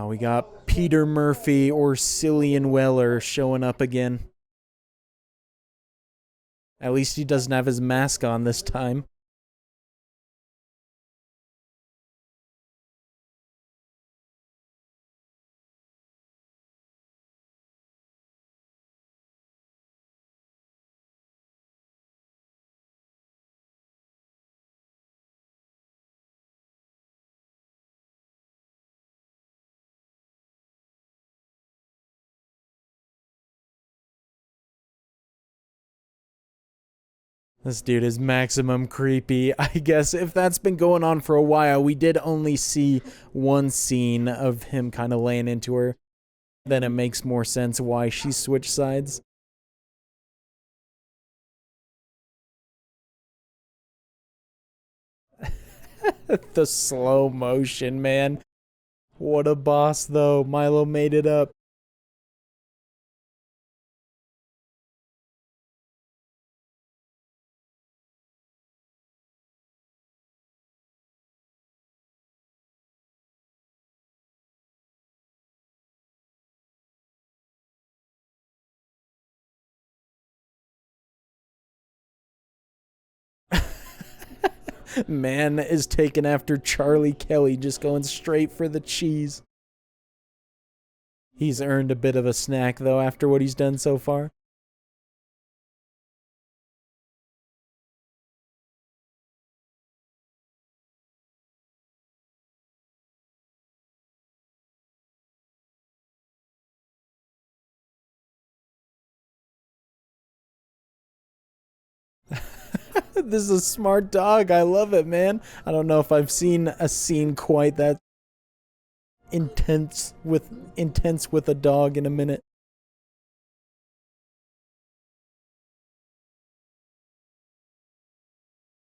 We got Peter Murphy or Cillian Weller showing up again. At least he doesn't have his mask on this time. This dude is maximum creepy. I guess if that's been going on for a while, we did only see one scene of him kind of laying into her. Then it makes more sense why she switched sides. The slow motion, man. What a boss, though. Milo made it up. Man is taken after Charlie Kelly, just going straight for the cheese. He's earned a bit of a snack, though, after what he's done so far. This is a smart dog. I love it, man. I don't know if I've seen a scene quite that intense with a dog in a minute.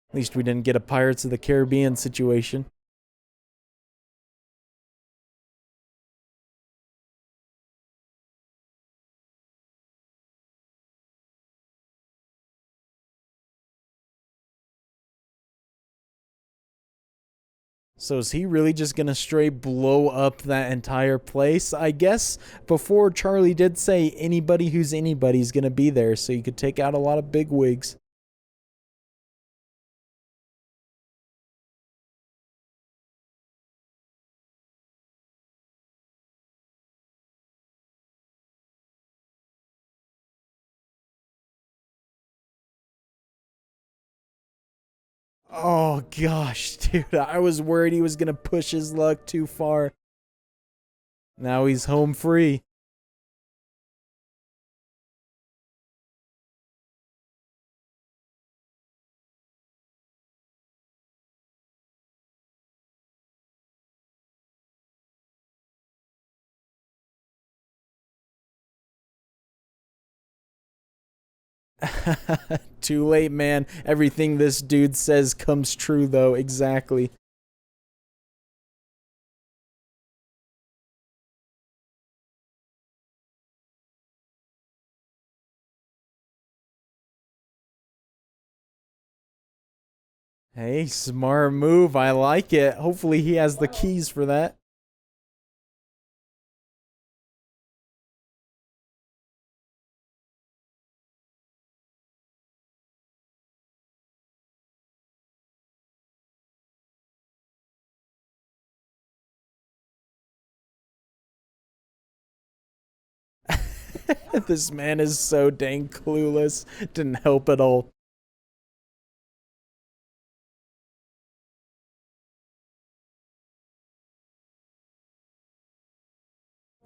At least we didn't get a Pirates of the Caribbean situation. So is he really just gonna straight blow up that entire place? I guess before Charlie did say anybody who's anybody's gonna be there, so you could take out a lot of big wigs. Oh gosh, dude, I was worried he was gonna push his luck too far. Now he's home free. Too late, man. Everything this dude says comes true, though. Exactly. Hey, smart move. I like it. Hopefully, he has the keys for that. This man is so dang clueless. Didn't help at all.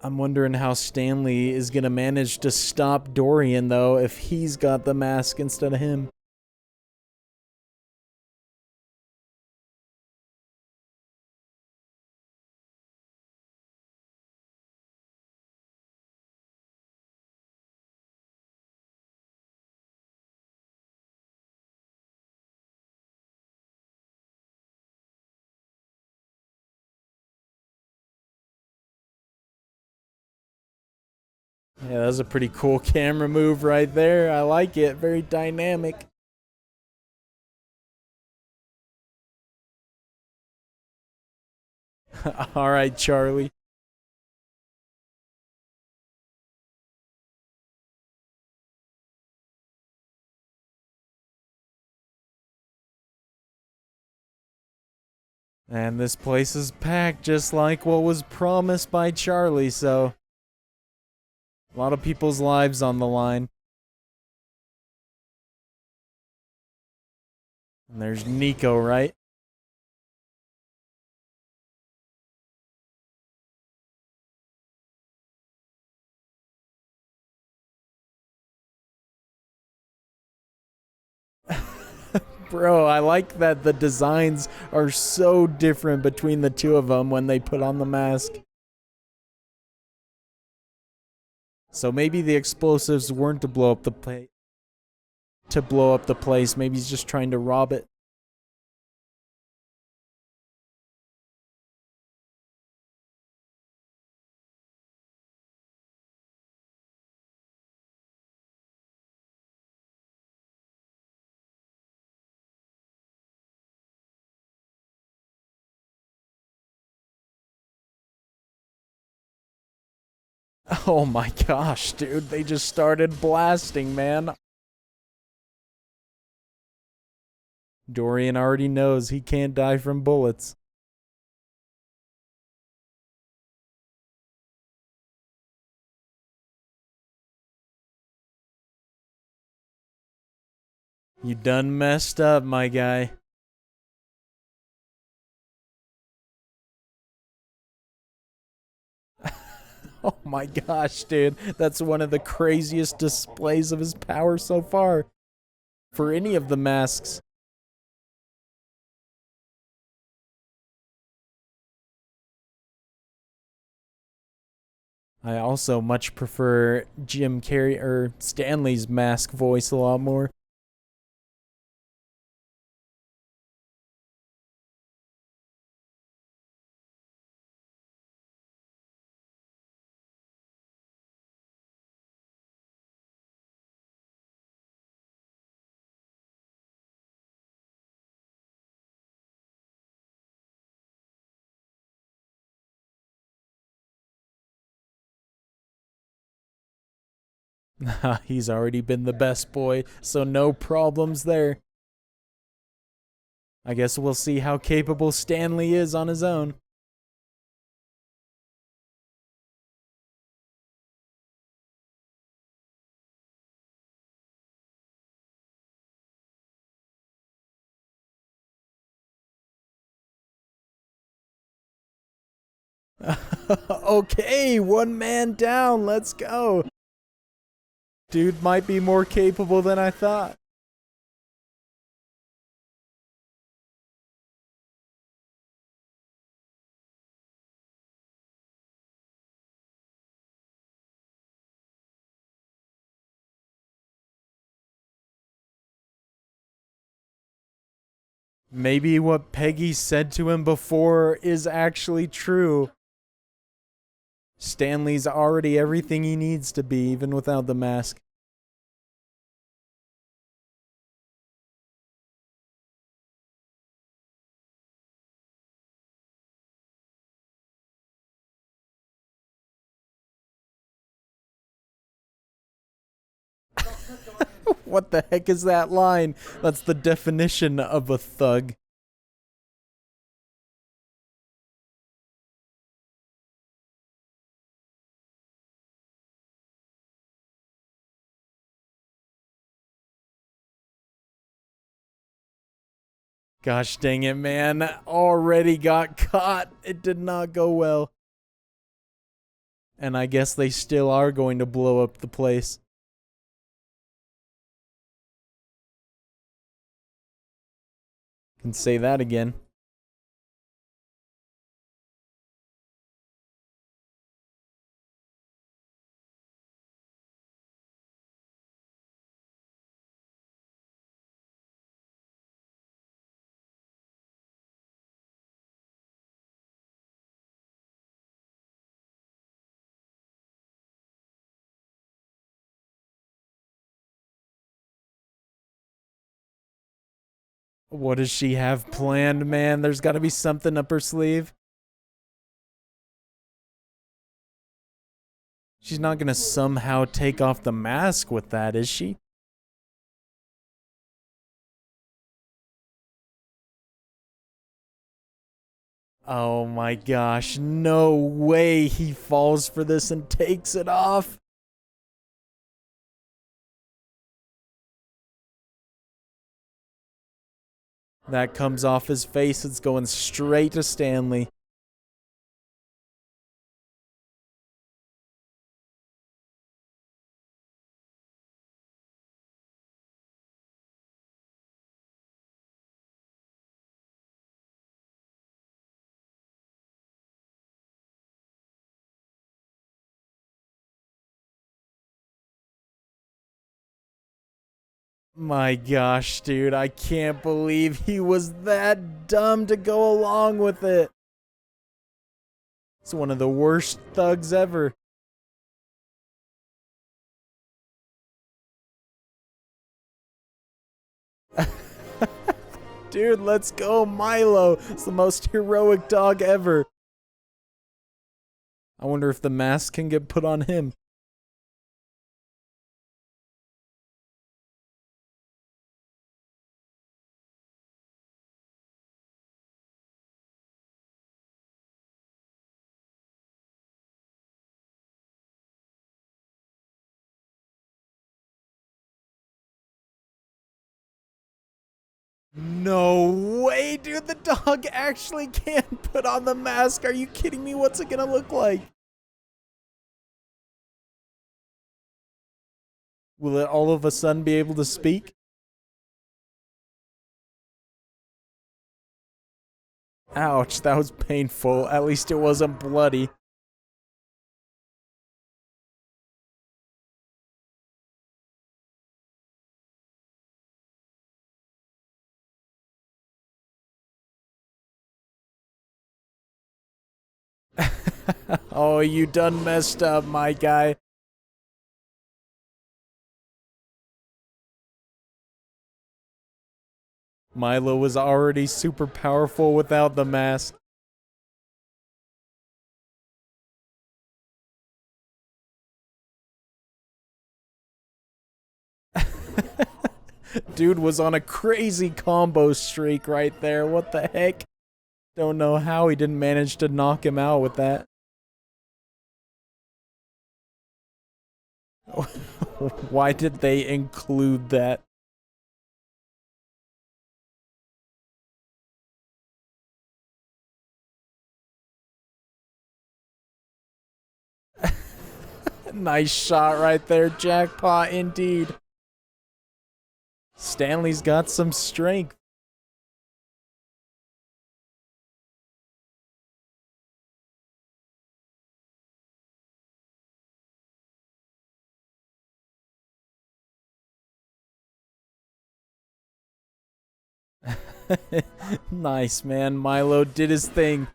I'm wondering how Stanley is gonna manage to stop Dorian, though, if he's got the mask instead of him. Yeah, that's a pretty cool camera move right there. I like it. Very dynamic. All right, Charlie. And this place is packed just like what was promised by Charlie, so a lot of people's lives on the line. And there's Nico, right? Bro, I like that the designs are so different between the two of them when they put on the mask. So maybe the explosives weren't to blow up the place. Maybe he's just trying to rob it. Oh my gosh, dude, they just started blasting, man. Dorian already knows he can't die from bullets. You done messed up, my guy. Oh my gosh, dude. That's one of the craziest displays of his power so far. For any of the masks. I also much prefer Jim Carrey or Stanley's mask voice a lot more. He's already been the best boy, so no problems there. I guess we'll see how capable Stanley is on his own. Okay, one man down. Let's go. Dude might be more capable than I thought. Maybe what Peggy said to him before is actually true. Stanley's already everything he needs to be, even without the mask. What the heck is that line? That's the definition of a thug. Gosh dang it, man. Already got caught. It did not go well. And I guess they still are going to blow up the place. Can say that again. What does she have planned, man? There's got to be something up her sleeve. She's not gonna somehow take off the mask with that, is she? Oh my gosh, no way he falls for this and takes it off. That comes off his face, it's going straight to Stanley. My gosh, dude, I can't believe he was that dumb to go along with it. It's one of the worst thugs ever. Dude, let's go, Milo. It's the most heroic dog ever. I wonder if the mask can get put on him. No way, dude. The dog actually can't put on the mask. Are you kidding me? What's it gonna look like? Will it all of a sudden be able to speak? Ouch, that was painful. At least it wasn't bloody. Oh, you done messed up, my guy. Milo was already super powerful without the mask. Dude was on a crazy combo streak right there. What the heck? Don't know how he didn't manage to knock him out with that. Why did they include that? Nice shot right there. Jackpot indeed. Stanley's got some strength. Nice, man. Milo did his thing.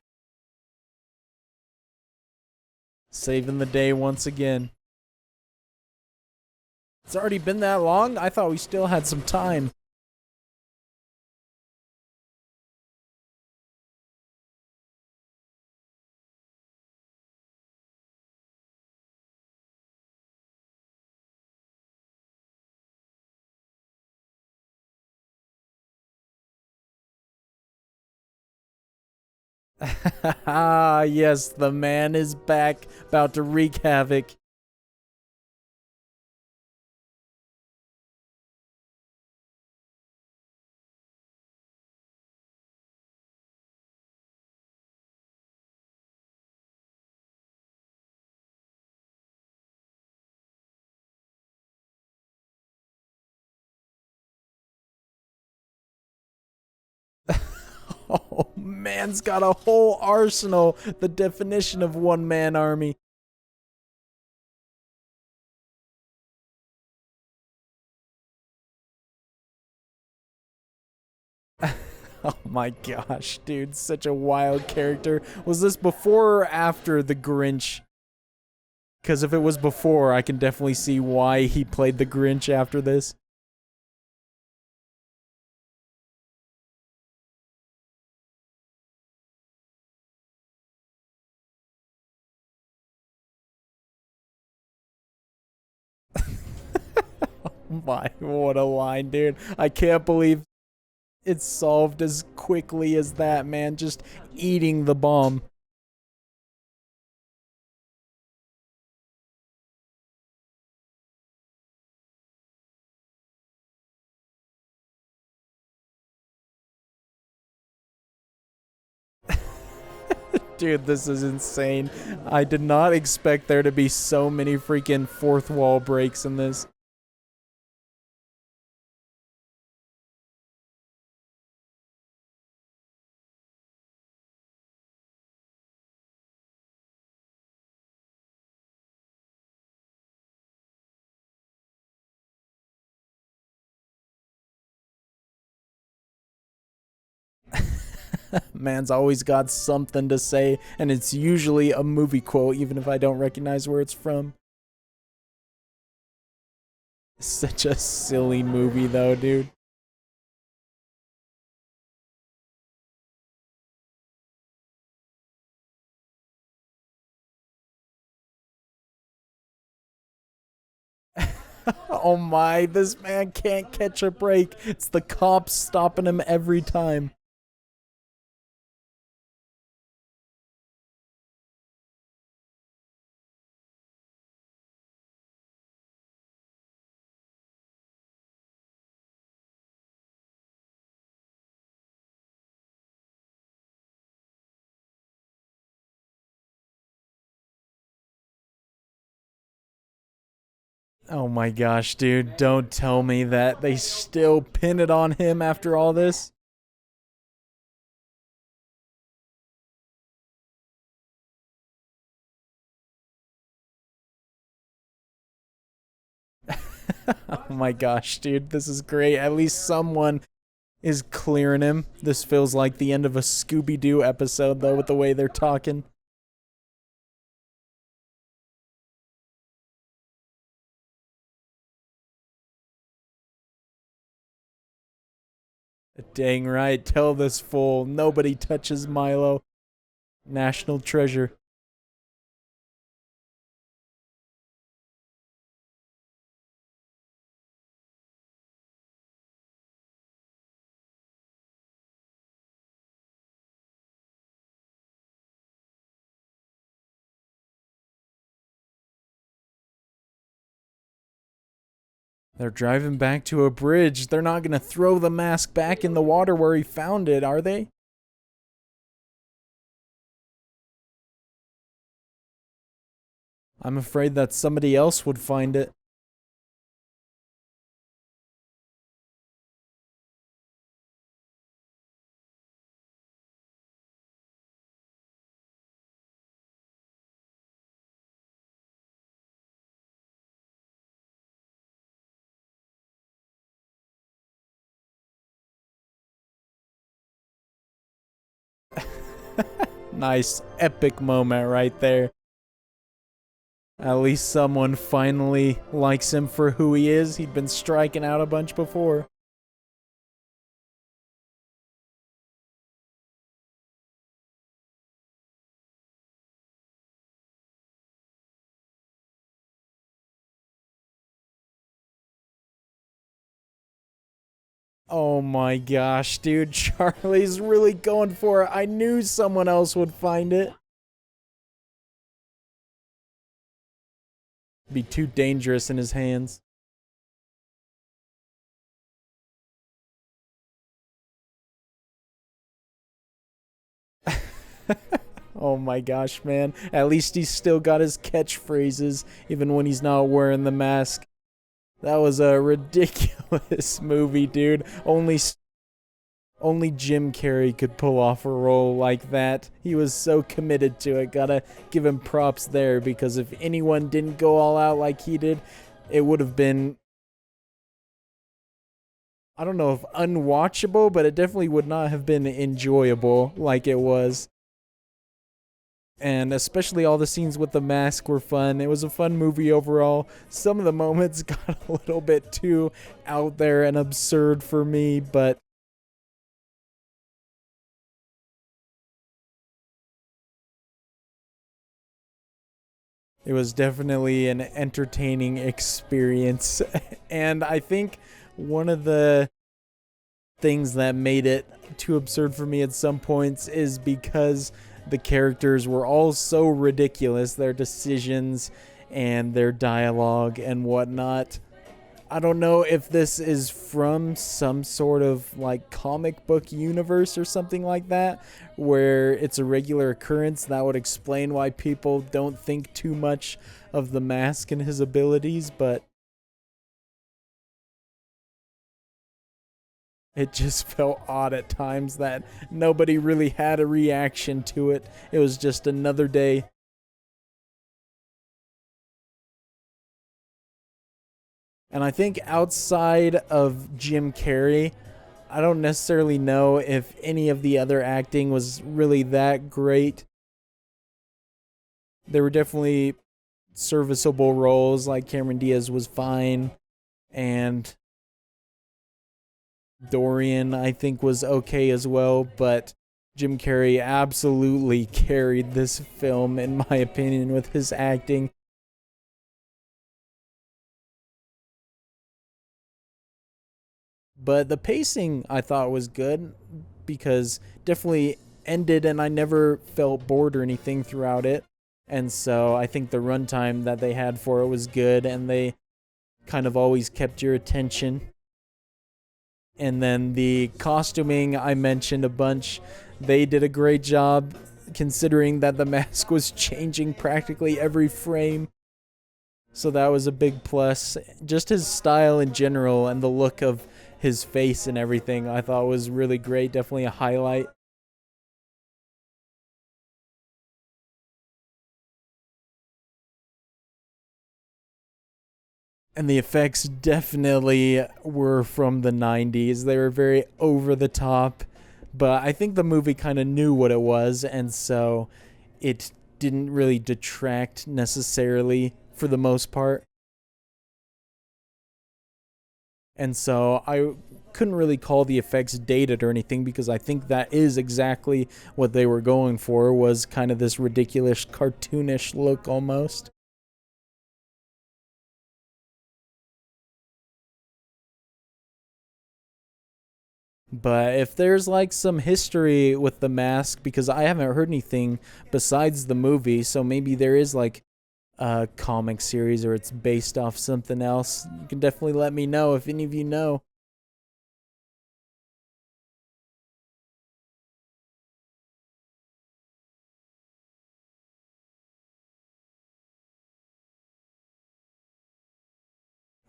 Saving the day once again. It's already been that long? I thought we still had some time. Ah, yes, the man is back, about to wreak havoc. Oh, man's got a whole arsenal. The definition of one-man army. Oh my gosh, dude, such a wild character. Was this before or after the Grinch? Because if it was before, I can definitely see why he played the Grinch after this. My, what a line, dude. I can't believe it's solved as quickly as that, man. Just eating the bomb. Dude, this is insane. I did not expect there to be so many freaking fourth wall breaks in this. Man's always got something to say, and it's usually a movie quote, even if I don't recognize where it's from. Such a silly movie, though, dude. Oh my, this man can't catch a break. It's the cops stopping him every time. Oh my gosh, dude, don't tell me that they still pin it on him after all this. Oh my gosh, dude, this is great. At least someone is clearing him. This feels like the end of a Scooby Doo episode, though, with the way they're talking. Dang right, tell this fool nobody touches Milo. National treasure. They're driving back to a bridge. They're not gonna throw the mask back in the water where he found it, are they? I'm afraid that somebody else would find it. Nice, epic moment right there. At least someone finally likes him for who he is. He'd been striking out a bunch before. Oh my gosh, dude. Charlie's really going for it. I knew someone else would find it. Be too dangerous in his hands. Oh my gosh, man. At least he's still got his catchphrases, even when he's not wearing the mask. That was a ridiculous movie, dude. Only Jim Carrey could pull off a role like that. He was so committed to it. Gotta give him props there, because if anyone didn't go all out like he did, it would have been, I don't know if unwatchable, but it definitely would not have been enjoyable like it was. And especially all the scenes with the mask were fun. It was a fun movie overall. Some of the moments got a little bit too out there and absurd for me, but It was definitely an entertaining experience. And I think one of the things that made it too absurd for me at some points is because the characters were all so ridiculous, their decisions and their dialogue and whatnot. I don't know if this is from some sort of like comic book universe or something like that, where it's a regular occurrence. That would explain why people don't think too much of the Mask and his abilities, but it just felt odd at times that nobody really had a reaction to it. It was just another day. And I think outside of Jim Carrey, I don't necessarily know if any of the other acting was really that great. There were definitely serviceable roles, like Cameron Diaz was fine, and Dorian, I think, was okay as well, but Jim Carrey absolutely carried this film, in my opinion, with his acting. But the pacing I thought was good because definitely ended and I never felt bored or anything throughout it. And so I think the runtime that they had for it was good and they kind of always kept your attention. And then the costuming I mentioned a bunch. They did a great job considering that the mask was changing practically every frame. So that was a big plus. Just his style in general and the look of his face and everything I thought was really great. Definitely a highlight. And the effects definitely were from the 90s. They were very over the top, but I think the movie kind of knew what it was, and so it didn't really detract necessarily for the most part. And so I couldn't really call the effects dated or anything because I think that is exactly what they were going for, was kind of this ridiculous cartoonish look almost. But if there's like some history with the mask, because I haven't heard anything besides the movie, so maybe there is like a comic series or it's based off something else, you can definitely let me know if any of you know.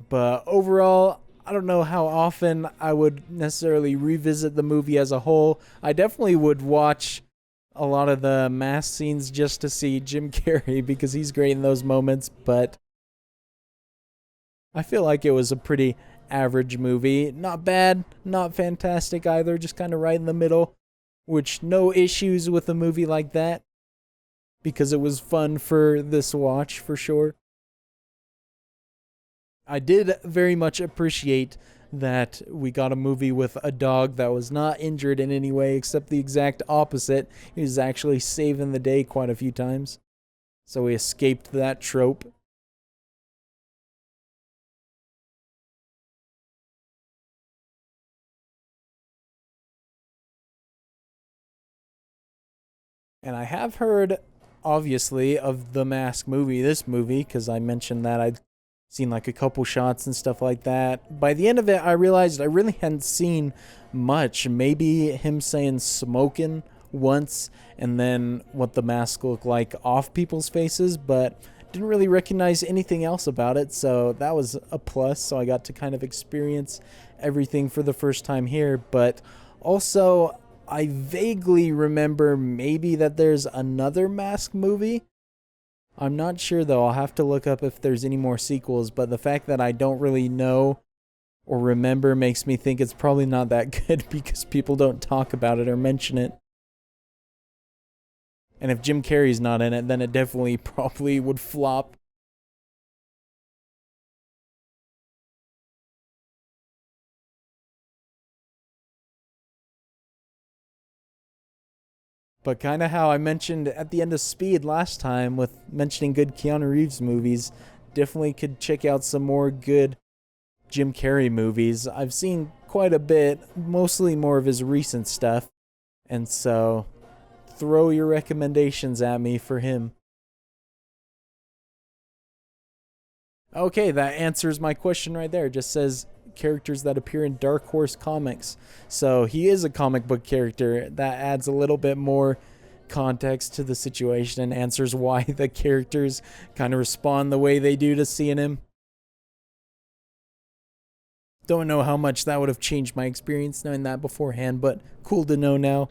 But overall, I don't know how often I would necessarily revisit the movie as a whole. I definitely would watch a lot of the mask scenes just to see Jim Carrey because he's great in those moments, but I feel like it was a pretty average movie. Not bad, not fantastic either, just kind of right in the middle, which no issues with a movie like that because it was fun for this watch for sure. I did very much appreciate that we got a movie with a dog that was not injured in any way except the exact opposite. He was actually saving the day quite a few times. So we escaped that trope. And I have heard, obviously, of the Mask movie, this movie, because I mentioned that I'd seen like a couple shots and stuff like that. By the end of it, I realized I really hadn't seen much. Maybe him saying smoking once and then what the mask looked like off people's faces, but didn't really recognize anything else about it. So that was a plus. So I got to kind of experience everything for the first time here. But also, I vaguely remember maybe that there's another Mask movie. I'm not sure though. I'll have to look up if there's any more sequels, but the fact that I don't really know or remember makes me think it's probably not that good because people don't talk about it or mention it. And if Jim Carrey's not in it, then it definitely probably would flop. But kind of how I mentioned at the end of Speed last time with mentioning good Keanu Reeves movies, definitely could check out some more good Jim Carrey movies. I've seen quite a bit, mostly more of his recent stuff, and so throw your recommendations at me for him. Okay, that answers my question right there. It just says characters that appear in Dark Horse comics. So he is a comic book character. That adds a little bit more context to the situation and answers why the characters kind of respond the way they do to seeing him. Don't know how much that would have changed my experience knowing that beforehand, but cool to know now.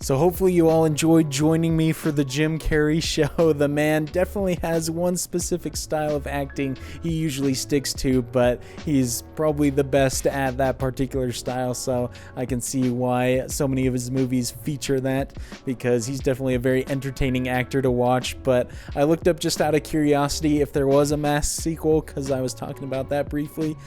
So hopefully you all enjoyed joining me for the Jim Carrey show. The man definitely has one specific style of acting he usually sticks to, but he's probably the best at that particular style, so I can see why so many of his movies feature that, because he's definitely a very entertaining actor to watch. But I looked up just out of curiosity if there was a Mask sequel, because I was talking about that briefly,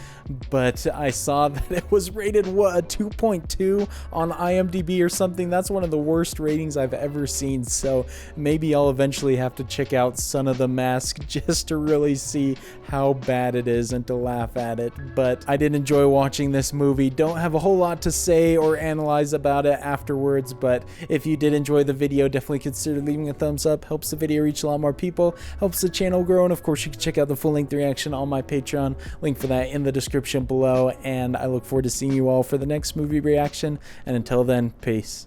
but I saw that it was rated, a 2.2 on IMDb or something. That's one of the worst ratings I've ever seen, so maybe I'll eventually have to check out Son of the Mask just to really see how bad it is and to laugh at it. But I did enjoy watching this movie. Don't have a whole lot to say or analyze about it afterwards, but if you did enjoy the video, definitely consider leaving a thumbs up. Helps the video reach a lot more people, helps the channel grow, and of course you can check out the full-length reaction on my Patreon. Link for that in the description below, and I look forward to seeing you all for the next movie reaction, and until then, peace.